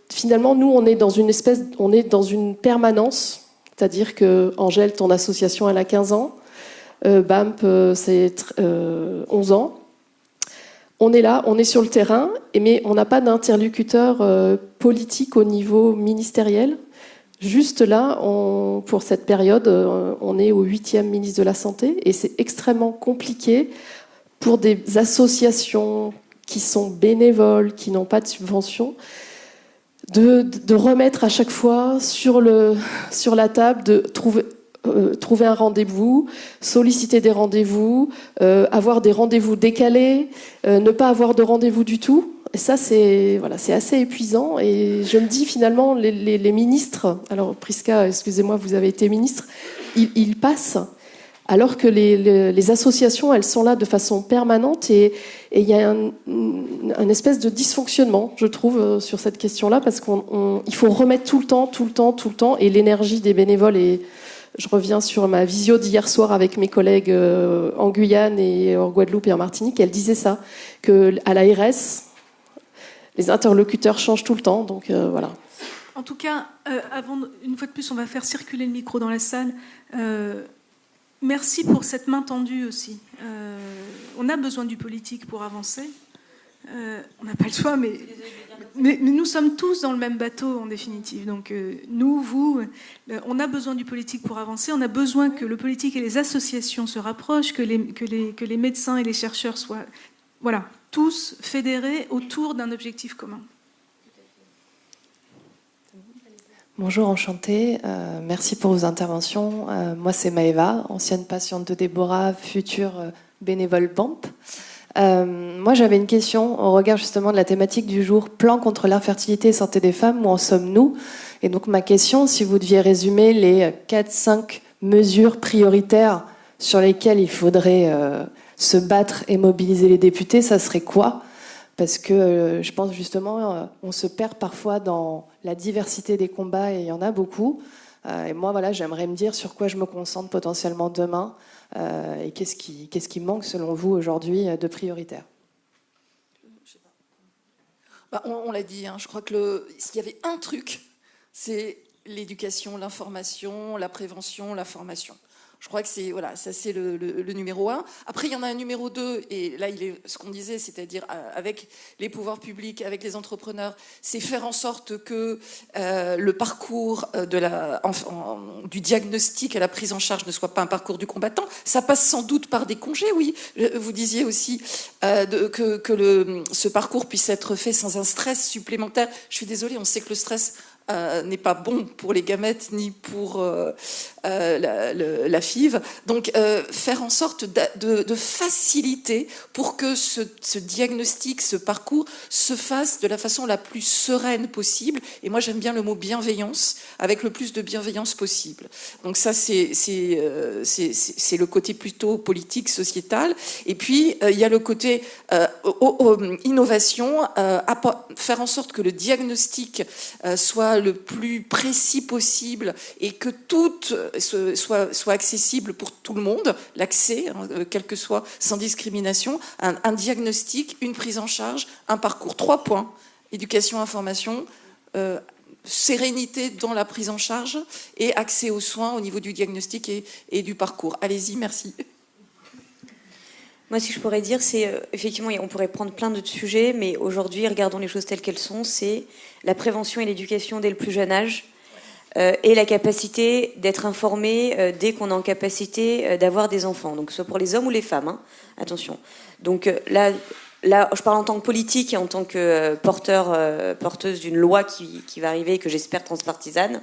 finalement, nous, on est dans une permanence. C'est-à-dire que, Angèle, ton association, elle a 15 ans. BAMP, c'est 11 ans. On est là, on est sur le terrain, mais on n'a pas d'interlocuteur politique au niveau ministériel. Juste là, pour cette période, on est au 8e ministre de la Santé, et c'est extrêmement compliqué pour des associations qui sont bénévoles, qui n'ont pas de subvention, de remettre à chaque fois sur la table, de trouver un rendez-vous, solliciter des rendez-vous, avoir des rendez-vous décalés, ne pas avoir de rendez-vous du tout. Et ça, c'est assez épuisant. Et je me dis finalement, les ministres, alors Prisca, excusez-moi, vous avez été ministre, ils passent, alors que les associations, elles sont là de façon permanente, et il y a un espèce de dysfonctionnement, je trouve, sur cette question-là, parce qu'il faut remettre tout le temps, et l'énergie des bénévoles. Et je reviens sur ma visio d'hier soir avec mes collègues en Guyane et en Guadeloupe et en Martinique, elles disaient ça, qu'à l'ARS, les interlocuteurs changent tout le temps, donc voilà. En tout cas, une fois de plus, on va faire circuler le micro dans la salle. Merci pour cette main tendue aussi. On a besoin du politique pour avancer. On n'a pas le choix, mais nous sommes tous dans le même bateau en définitive. Donc nous, vous, on a besoin du politique pour avancer. On a besoin que le politique et les associations se rapprochent, que les médecins et les chercheurs soient, tous fédérés autour d'un objectif commun. Bonjour, enchantée. Merci pour vos interventions. Moi, c'est Maëva, ancienne patiente de Déborah, future bénévole BAMP. Moi, j'avais une question au regard justement de la thématique du jour, plan contre l'infertilité et santé des femmes, où en sommes-nous? Et donc ma question, si vous deviez résumer les 4-5 mesures prioritaires sur lesquelles il faudrait se battre et mobiliser les députés, ça serait quoi? Parce que je pense justement, on se perd parfois dans la diversité des combats, et il y en a beaucoup. Et moi, j'aimerais me dire sur quoi je me concentre potentiellement demain, et qu'est-ce qui manque selon vous aujourd'hui de prioritaire. On l'a dit, je crois que s'il y avait un truc, c'est l'éducation, l'information, la prévention, la formation. Je crois que c'est le numéro 1. Après, il y en a un numéro 2, et là, il est ce qu'on disait, c'est-à-dire avec les pouvoirs publics, avec les entrepreneurs, c'est faire en sorte que le parcours du diagnostic à la prise en charge ne soit pas un parcours du combattant. Ça passe sans doute par des congés, oui. Vous disiez aussi que ce parcours puisse être fait sans un stress supplémentaire. Je suis désolée, on sait que le stress n'est pas bon pour les gamètes ni pour la FIV. Donc, faire en sorte de faciliter pour que ce diagnostic, ce parcours se fasse de la façon la plus sereine possible. Et moi, j'aime bien le mot bienveillance, avec le plus de bienveillance possible. Donc ça, c'est le côté plutôt politique, sociétal. Et puis, il y a le côté innovation, faire en sorte que le diagnostic soit le plus précis possible et que tout soit accessible pour tout le monde, l'accès, quel que soit, sans discrimination, un diagnostic, une prise en charge, un parcours. 3 points, éducation, information, sérénité dans la prise en charge et accès aux soins au niveau du diagnostic et du parcours. Allez-y, merci. Moi, si je pourrais dire, c'est effectivement, on pourrait prendre plein d'autres sujets, mais aujourd'hui, regardons les choses telles qu'elles sont, c'est la prévention et l'éducation dès le plus jeune âge, et la capacité d'être informé dès qu'on est en capacité d'avoir des enfants, donc que ce soit pour les hommes ou les femmes, attention. Donc là, je parle en tant que politique et en tant que porteuse d'une loi qui va arriver et que j'espère transpartisane.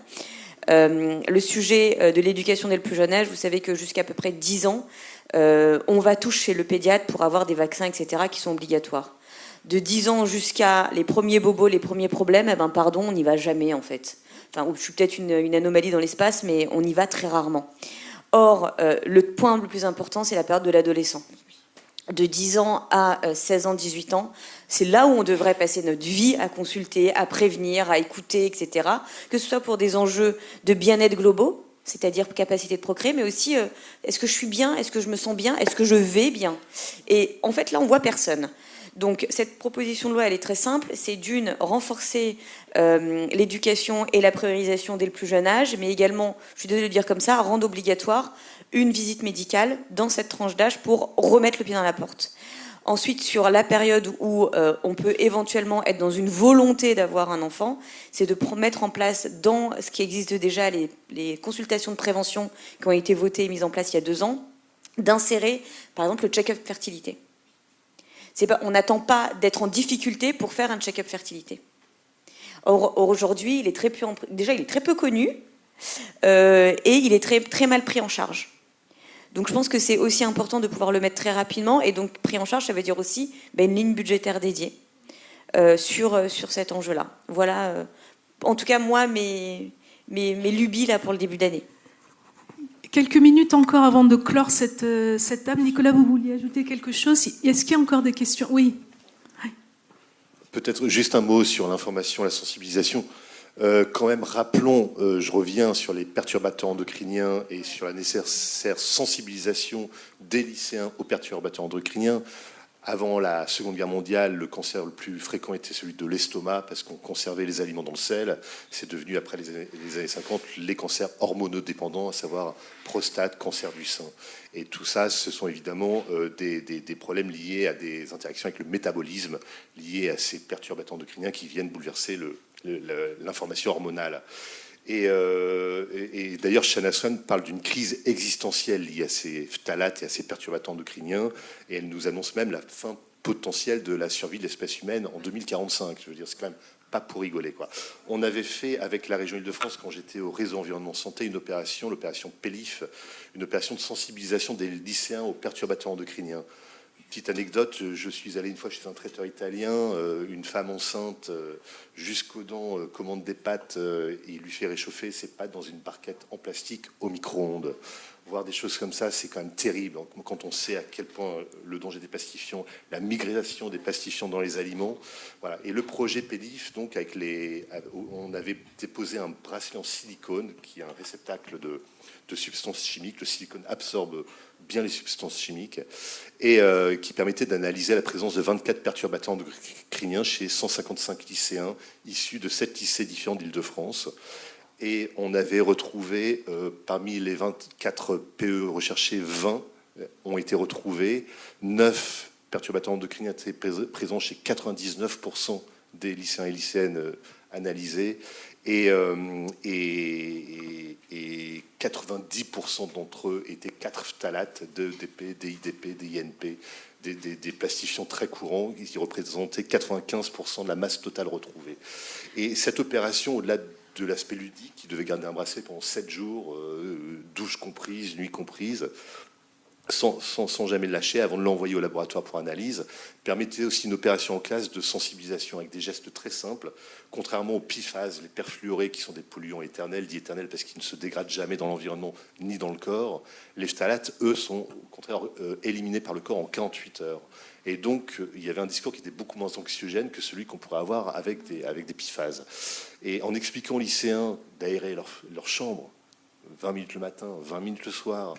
Le sujet de l'éducation dès le plus jeune âge, vous savez que jusqu'à peu près 10 ans, on va tous chez le pédiatre pour avoir des vaccins, etc., qui sont obligatoires. De 10 ans jusqu'à les premiers bobos, les premiers problèmes, pardon, on n'y va jamais, en fait. Enfin, je suis peut-être une anomalie dans l'espace, mais on y va très rarement. Or, le point le plus important, c'est la période de l'adolescent. De 10 ans à 16 ans, 18 ans, c'est là où on devrait passer notre vie à consulter, à prévenir, à écouter, etc. Que ce soit pour des enjeux de bien-être globaux, c'est-à-dire capacité de procréer, mais aussi est-ce que je suis bien, est-ce que je me sens bien, est-ce que je vais bien. Et en fait, là, on voit personne. Donc cette proposition de loi, elle est très simple. C'est d'une, renforcer l'éducation et la priorisation dès le plus jeune âge, mais également, je suis désolée de le dire comme ça, rendre obligatoire une visite médicale dans cette tranche d'âge pour remettre le pied dans la porte. Ensuite, sur la période où on peut éventuellement être dans une volonté d'avoir un enfant, c'est de mettre en place dans ce qui existe déjà, les consultations de prévention qui ont été votées et mises en place il y a 2 ans, d'insérer, par exemple, le check-up fertilité. On n'attend pas d'être en difficulté pour faire un check-up fertilité. Or, aujourd'hui, il est très peu connu et il est très, très mal pris en charge. Donc je pense que c'est aussi important de pouvoir le mettre très rapidement. Et donc pris en charge, ça veut dire aussi une ligne budgétaire dédiée sur cet enjeu-là. Voilà, en tout cas, moi, mes lubies là, pour le début d'année. Quelques minutes encore avant de clore cette table. Nicolas, vous vouliez ajouter quelque chose? Est-ce qu'il y a encore des questions? Oui. Peut-être juste un mot sur l'information, la sensibilisation. Quand même, rappelons, je reviens sur les perturbateurs endocriniens et sur la nécessaire sensibilisation des lycéens aux perturbateurs endocriniens. Avant la Seconde Guerre mondiale, le cancer le plus fréquent était celui de l'estomac parce qu'on conservait les aliments dans le sel. C'est devenu, après les années 50, les cancers hormonodépendants, à savoir prostate, cancer du sein. Et tout ça, ce sont évidemment des problèmes liés à des interactions avec le métabolisme, liés à ces perturbateurs endocriniens qui viennent bouleverser l'information hormonale. Et d'ailleurs, Shanna Swan parle d'une crise existentielle liée à ces phtalates et à ces perturbateurs endocriniens, et elle nous annonce même la fin potentielle de la survie de l'espèce humaine en 2045. Je veux dire, c'est quand même pas pour rigoler, quoi. On avait fait avec la région Île-de-France, quand j'étais au réseau environnement santé, l'opération PELIF, une opération de sensibilisation des lycéens aux perturbateurs endocriniens. Petite anecdote, je suis allé une fois chez un traiteur italien, une femme enceinte jusqu'aux dents commande des pâtes et il lui fait réchauffer ses pâtes dans une barquette en plastique au micro-ondes. Voir des choses comme ça, c'est quand même terrible. Quand on sait à quel point le danger des plastifiants, la migration des plastifiants dans les aliments. Voilà. Et le projet PELIF, donc, on avait déposé un bracelet en silicone qui est un réceptacle de substances chimiques. Le silicone absorbe bien les substances chimiques et qui permettait d'analyser la présence de 24 perturbateurs endocriniens chez 155 lycéens issus de 7 lycées différents d'Île-de-France. Et on avait retrouvé, parmi les 24 PE recherchés, 20 ont été retrouvés. 9 perturbateurs endocriniens étaient présents chez 99% des lycéens et lycéennes analysés. Et 90% d'entre eux étaient 4 phtalates, d'EDP, d'IDP, d'INP, des plastifiants très courants qui représentaient 95% de la masse totale retrouvée. Et cette opération, au-delà de l'aspect ludique, qui devait garder un bracelet pendant 7 jours, douche comprise, nuit comprise, sans jamais le lâcher, avant de l'envoyer au laboratoire pour analyse, permettait aussi une opération en classe de sensibilisation avec des gestes très simples, contrairement aux PFAS, les perfluorés, qui sont des polluants éternels, dits éternels parce qu'ils ne se dégradent jamais dans l'environnement ni dans le corps. Les phtalates, eux, sont au contraire éliminés par le corps en 48 heures. Et donc, il y avait un discours qui était beaucoup moins anxiogène que celui qu'on pourrait avoir avec des PFAS. Et en expliquant aux lycéens d'aérer leur chambre, 20 minutes le matin, 20 minutes le soir,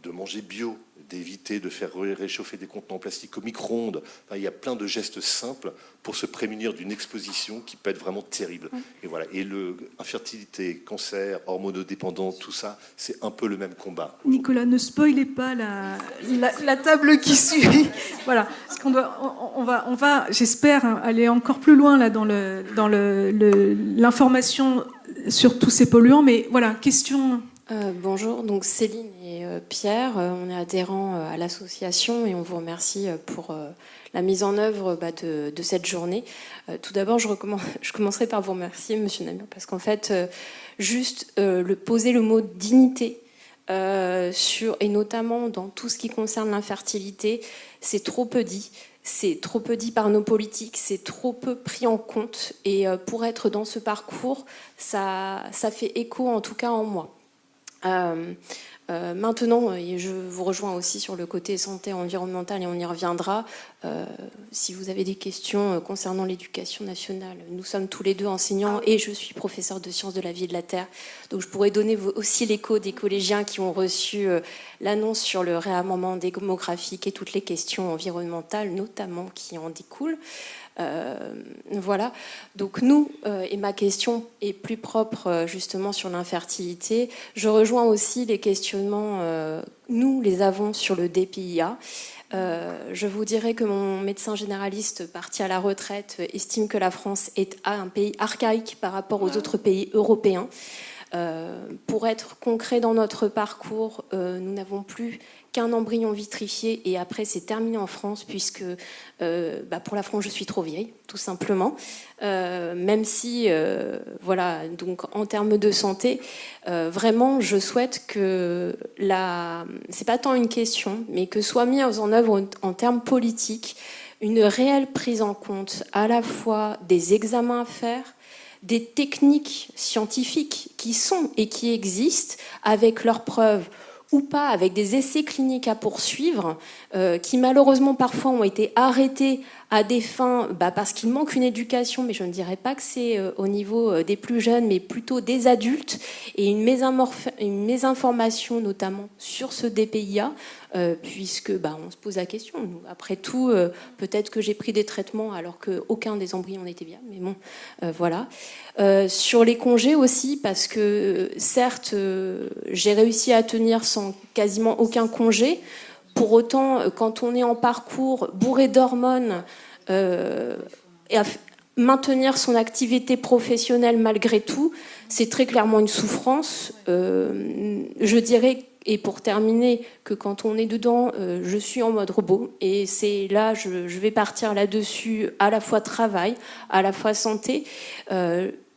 de manger bio, d'éviter de faire réchauffer des contenants en plastique au micro-ondes. Enfin, il y a plein de gestes simples pour se prémunir d'une exposition qui peut être vraiment terrible. Et voilà. Et infertilité, cancer, hormonodépendant, tout ça, c'est un peu le même combat. Nicolas, ne spoilez pas la table qui suit. Voilà, parce qu'on va, j'espère, aller encore plus loin là dans l'information sur tous ces polluants. Mais voilà, question Bonjour, donc Céline et Pierre, on est adhérents à l'association et on vous remercie pour la mise en œuvre de cette journée. Tout d'abord, je commencerai par vous remercier, Monsieur Namur, parce qu'en fait, poser le mot dignité, et notamment dans tout ce qui concerne l'infertilité, c'est trop peu dit. C'est trop peu dit par nos politiques, c'est trop peu pris en compte. Et pour être dans ce parcours, ça fait écho en tout cas en moi. Maintenant, et je vous rejoins aussi sur le côté santé environnementale et on y reviendra, si vous avez des questions concernant l'éducation nationale, nous sommes tous les deux enseignants et je suis professeur de sciences de la vie et de la terre, donc je pourrais donner aussi l'écho des collégiens qui ont reçu l'annonce sur le réarmement démographique et toutes les questions environnementales notamment qui en découlent. Voilà, donc nous, et ma question est plus propre justement sur l'infertilité, je rejoins aussi les questionnements, nous les avons sur le DPIA. Je vous dirais que mon médecin généraliste parti à la retraite estime que la France est un pays archaïque par rapport aux autres pays européens. Pour être concret dans notre parcours, nous n'avons plus qu'un embryon vitrifié et après c'est terminé en France puisque pour la France je suis trop vieille tout simplement, même si voilà, donc en termes de santé vraiment je souhaite que c'est pas tant une question mais que soit mis en œuvre en termes politiques une réelle prise en compte à la fois des examens à faire, des techniques scientifiques qui sont et qui existent avec leurs preuves ou pas, avec des essais cliniques à poursuivre, qui malheureusement parfois ont été arrêtés à des fins parce qu'il manque une éducation, mais je ne dirais pas que c'est au niveau des plus jeunes, mais plutôt des adultes, et une mésinformation notamment sur ce DPIA, puisque on se pose la question. Après tout, peut-être que j'ai pris des traitements alors qu'aucun des embryons n'était bien, mais bon, voilà. Sur les congés aussi, parce que certes, j'ai réussi à tenir sans quasiment aucun congé. Pour autant, quand on est en parcours bourré d'hormones et à maintenir son activité professionnelle malgré tout, c'est très clairement une souffrance. Je dirais, et pour terminer, que quand on est dedans, je suis en mode robot. Et c'est là, je vais partir là-dessus, à la fois travail, à la fois santé.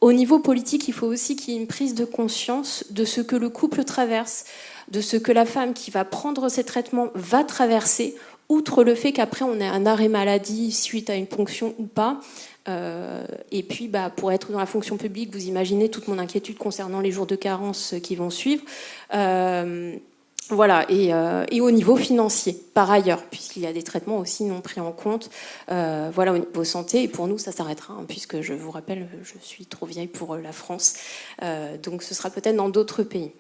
Au niveau politique, il faut aussi qu'il y ait une prise de conscience de ce que le couple traverse, de ce que la femme qui va prendre ces traitements va traverser, outre le fait qu'après on ait un arrêt maladie suite à une ponction ou pas. Et puis pour être dans la fonction publique, vous imaginez toute mon inquiétude concernant les jours de carence qui vont suivre. Voilà, et au niveau financier, par ailleurs, puisqu'il y a des traitements aussi non pris en compte, voilà, au niveau santé, et pour nous, ça s'arrêtera, puisque je vous rappelle, je suis trop vieille pour la France, donc ce sera peut-être dans d'autres pays.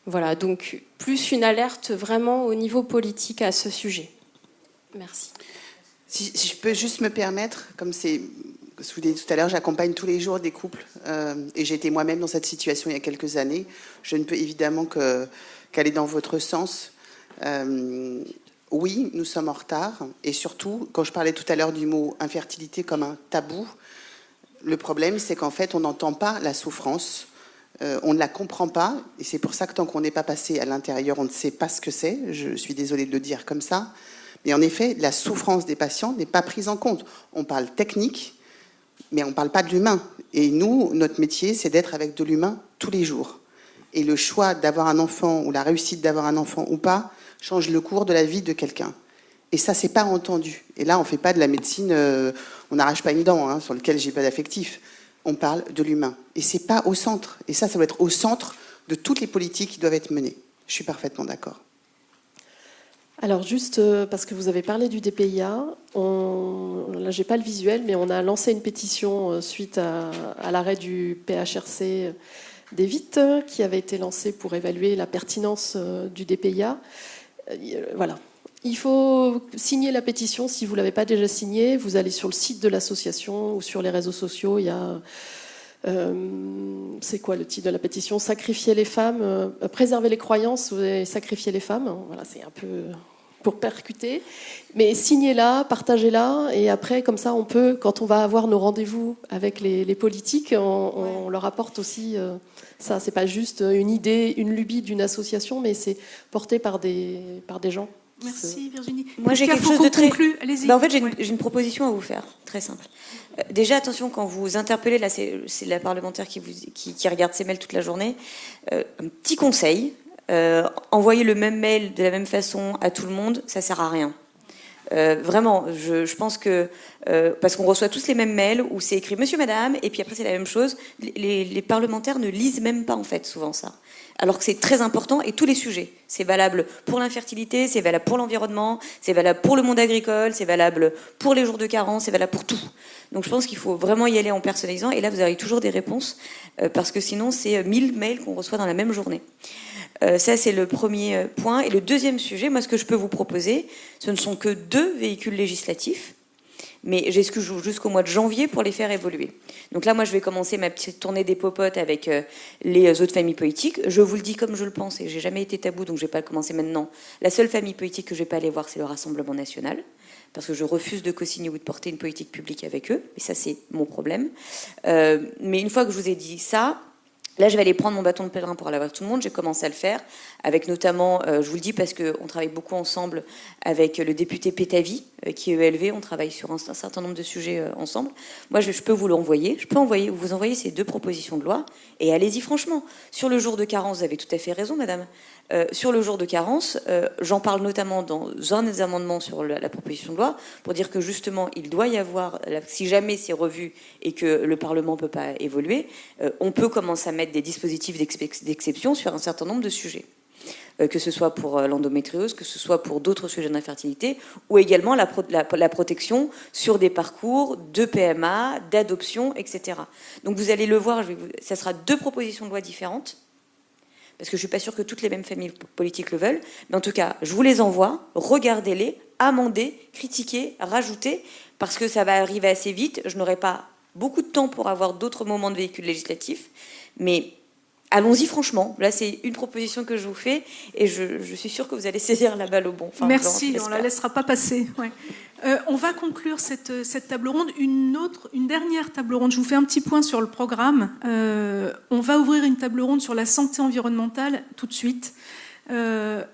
Voilà, donc plus une alerte vraiment au niveau politique à ce sujet. Merci. Si je peux juste me permettre, comme je vous l'ai dit tout à l'heure, j'accompagne tous les jours des couples, et j'ai été moi-même dans cette situation il y a quelques années. Je ne peux évidemment qu'aller dans votre sens. Oui, nous sommes en retard. Et surtout, quand je parlais tout à l'heure du mot infertilité comme un tabou, le problème, c'est qu'en fait, on n'entend pas la souffrance. On ne la comprend pas. Et c'est pour ça que tant qu'on n'est pas passé à l'intérieur, on ne sait pas ce que c'est. Je suis désolée de le dire comme ça. Mais en effet, la souffrance des patients n'est pas prise en compte. On parle technique, mais on ne parle pas de l'humain. Et nous, notre métier, c'est d'être avec de l'humain tous les jours. Et le choix d'avoir un enfant ou la réussite d'avoir un enfant ou pas change le cours de la vie de quelqu'un. Et ça, c'est pas entendu. Et là, on fait pas de la médecine, on n'arrache pas une dent, sur lequel j'ai pas d'affectif. On parle de l'humain. Et c'est pas au centre. Et ça doit être au centre de toutes les politiques qui doivent être menées. Je suis parfaitement d'accord. Alors juste parce que vous avez parlé du DPIA, là j'ai pas le visuel, mais on a lancé une pétition suite à l'arrêt du PHRC d'Evite qui avait été lancé pour évaluer la pertinence du DPIA. Voilà. Il faut signer la pétition. Si vous ne l'avez pas déjà signée, vous allez sur le site de l'association ou sur les réseaux sociaux. Il y a, c'est quoi le titre de la pétition ? Sacrifier les femmes, préserver les croyances et sacrifier les femmes. Voilà, c'est un peu pour percuter. Mais signez-la, partagez-la, et après, comme ça, on peut, quand on va avoir nos rendez-vous avec les politiques, on leur apporte aussi ça. C'est pas juste une idée, une lubie d'une association, mais c'est porté par des gens. Merci Virginie. Moi, j'ai quelque faut chose qu'on de très... conclue. Allez-y. Ben, en fait, j'ai Ouais. une proposition à vous faire, très simple. Déjà, attention, quand vous interpellez, là, c'est la parlementaire qui regarde ses mails toute la journée. Un petit conseil, envoyer le même mail de la même façon à tout le monde, ça sert à rien. Vraiment, je pense que parce qu'on reçoit tous les mêmes mails où c'est écrit Monsieur, Madame, et puis après c'est la même chose. Les parlementaires ne lisent même pas en fait souvent ça, alors que c'est très important et tous les sujets. C'est valable pour l'infertilité, c'est valable pour l'environnement, c'est valable pour le monde agricole, c'est valable pour les jours de carence, c'est valable pour tout. Donc je pense qu'il faut vraiment y aller en personnalisant. Et là vous avez toujours des réponses parce que sinon c'est 1000 mails qu'on reçoit dans la même journée. Ça, c'est le premier point. Et le deuxième sujet, moi, ce que je peux vous proposer, ce ne sont que 2 véhicules législatifs, mais j'ai jusqu'au mois de janvier pour les faire évoluer. Donc là, moi, je vais commencer ma petite tournée des popotes avec les autres familles politiques. Je vous le dis comme je le pense, et j'ai jamais été tabou, donc je vais pas le commencer maintenant. La seule famille politique que je vais pas aller voir, c'est le Rassemblement national, parce que je refuse de co-signer ou de porter une politique publique avec eux. Et ça, c'est mon problème. Mais une fois que je vous ai dit ça, là, je vais aller prendre mon bâton de pèlerin pour aller voir tout le monde. J'ai commencé à le faire, avec notamment, je vous le dis parce qu'on travaille beaucoup ensemble avec le député Pétavy, qui est ELV. On travaille sur un certain nombre de sujets ensemble. Moi, je peux vous l'envoyer. Je peux vous envoyer ces 2 propositions de loi. Et allez-y franchement. Sur le jour de carence, vous avez tout à fait raison, madame. Sur le jour de carence, j'en parle notamment dans un des amendements sur la proposition de loi, pour dire que justement, il doit y avoir, si jamais c'est revu et que le Parlement ne peut pas évoluer, on peut commencer à mettre des dispositifs d'exception sur un certain nombre de sujets. Que ce soit pour l'endométriose, que ce soit pour d'autres sujets d'infertilité, ou également la protection sur des parcours de PMA, d'adoption, etc. Donc vous allez le voir, ça sera 2 propositions de loi différentes, parce que je ne suis pas sûre que toutes les mêmes familles politiques le veulent, mais en tout cas, je vous les envoie, regardez-les, amendez, critiquez, rajoutez, parce que ça va arriver assez vite, je n'aurai pas beaucoup de temps pour avoir d'autres moments de véhicules législatifs, mais allons-y franchement. Là, c'est une proposition que je vous fais, et je suis sûre que vous allez saisir la balle au bon. Enfin, merci, on ne la laissera pas passer. Ouais. On va conclure cette table ronde. Une dernière table ronde. Je vous fais un petit point sur le programme. On va ouvrir une table ronde sur la santé environnementale tout de suite.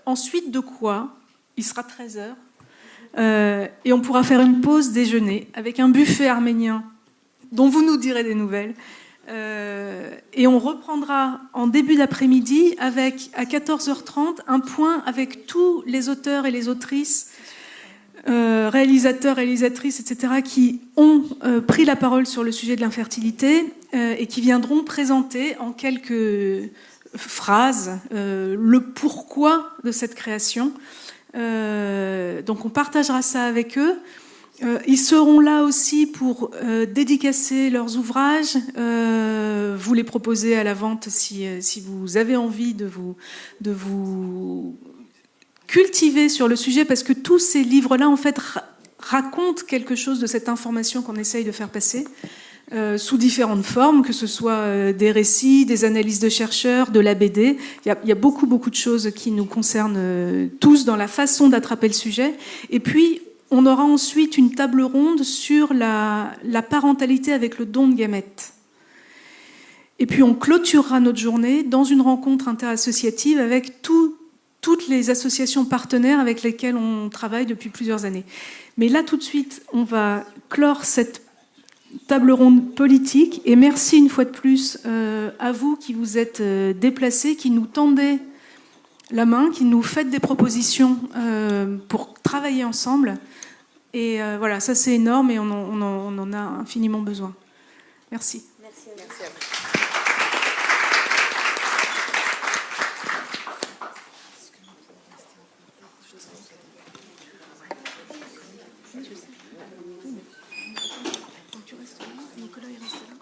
Ensuite, de quoi ? Il sera 13h. Et on pourra faire une pause déjeuner avec un buffet arménien dont vous nous direz des nouvelles. Et on reprendra en début d'après-midi avec, à 14h30, un point avec tous les auteurs et les autrices, réalisateurs, réalisatrices, etc., qui ont pris la parole sur le sujet de l'infertilité et qui viendront présenter en quelques phrases le pourquoi de cette création. Donc on partagera ça avec eux. Ils seront là aussi pour dédicacer leurs ouvrages, vous les proposer à la vente si vous avez envie de vous cultiver sur le sujet, parce que tous ces livres-là, en fait, racontent quelque chose de cette information qu'on essaye de faire passer sous différentes formes, que ce soit des récits, des analyses de chercheurs, de la BD. Il y a beaucoup de choses qui nous concernent tous dans la façon d'attraper le sujet. Et puis, on aura ensuite une table ronde sur la parentalité avec le don de gamètes. Et puis on clôturera notre journée dans une rencontre interassociative avec toutes les associations partenaires avec lesquelles on travaille depuis plusieurs années. Mais là, tout de suite, on va clore cette table ronde politique. Et merci une fois de plus à vous qui vous êtes déplacés, qui nous tendez la main, qui nous faites des propositions pour travailler ensemble. Et voilà, ça c'est énorme et on en a infiniment besoin. Merci. Merci à vous. Tu restes là, Nicolas il reste là.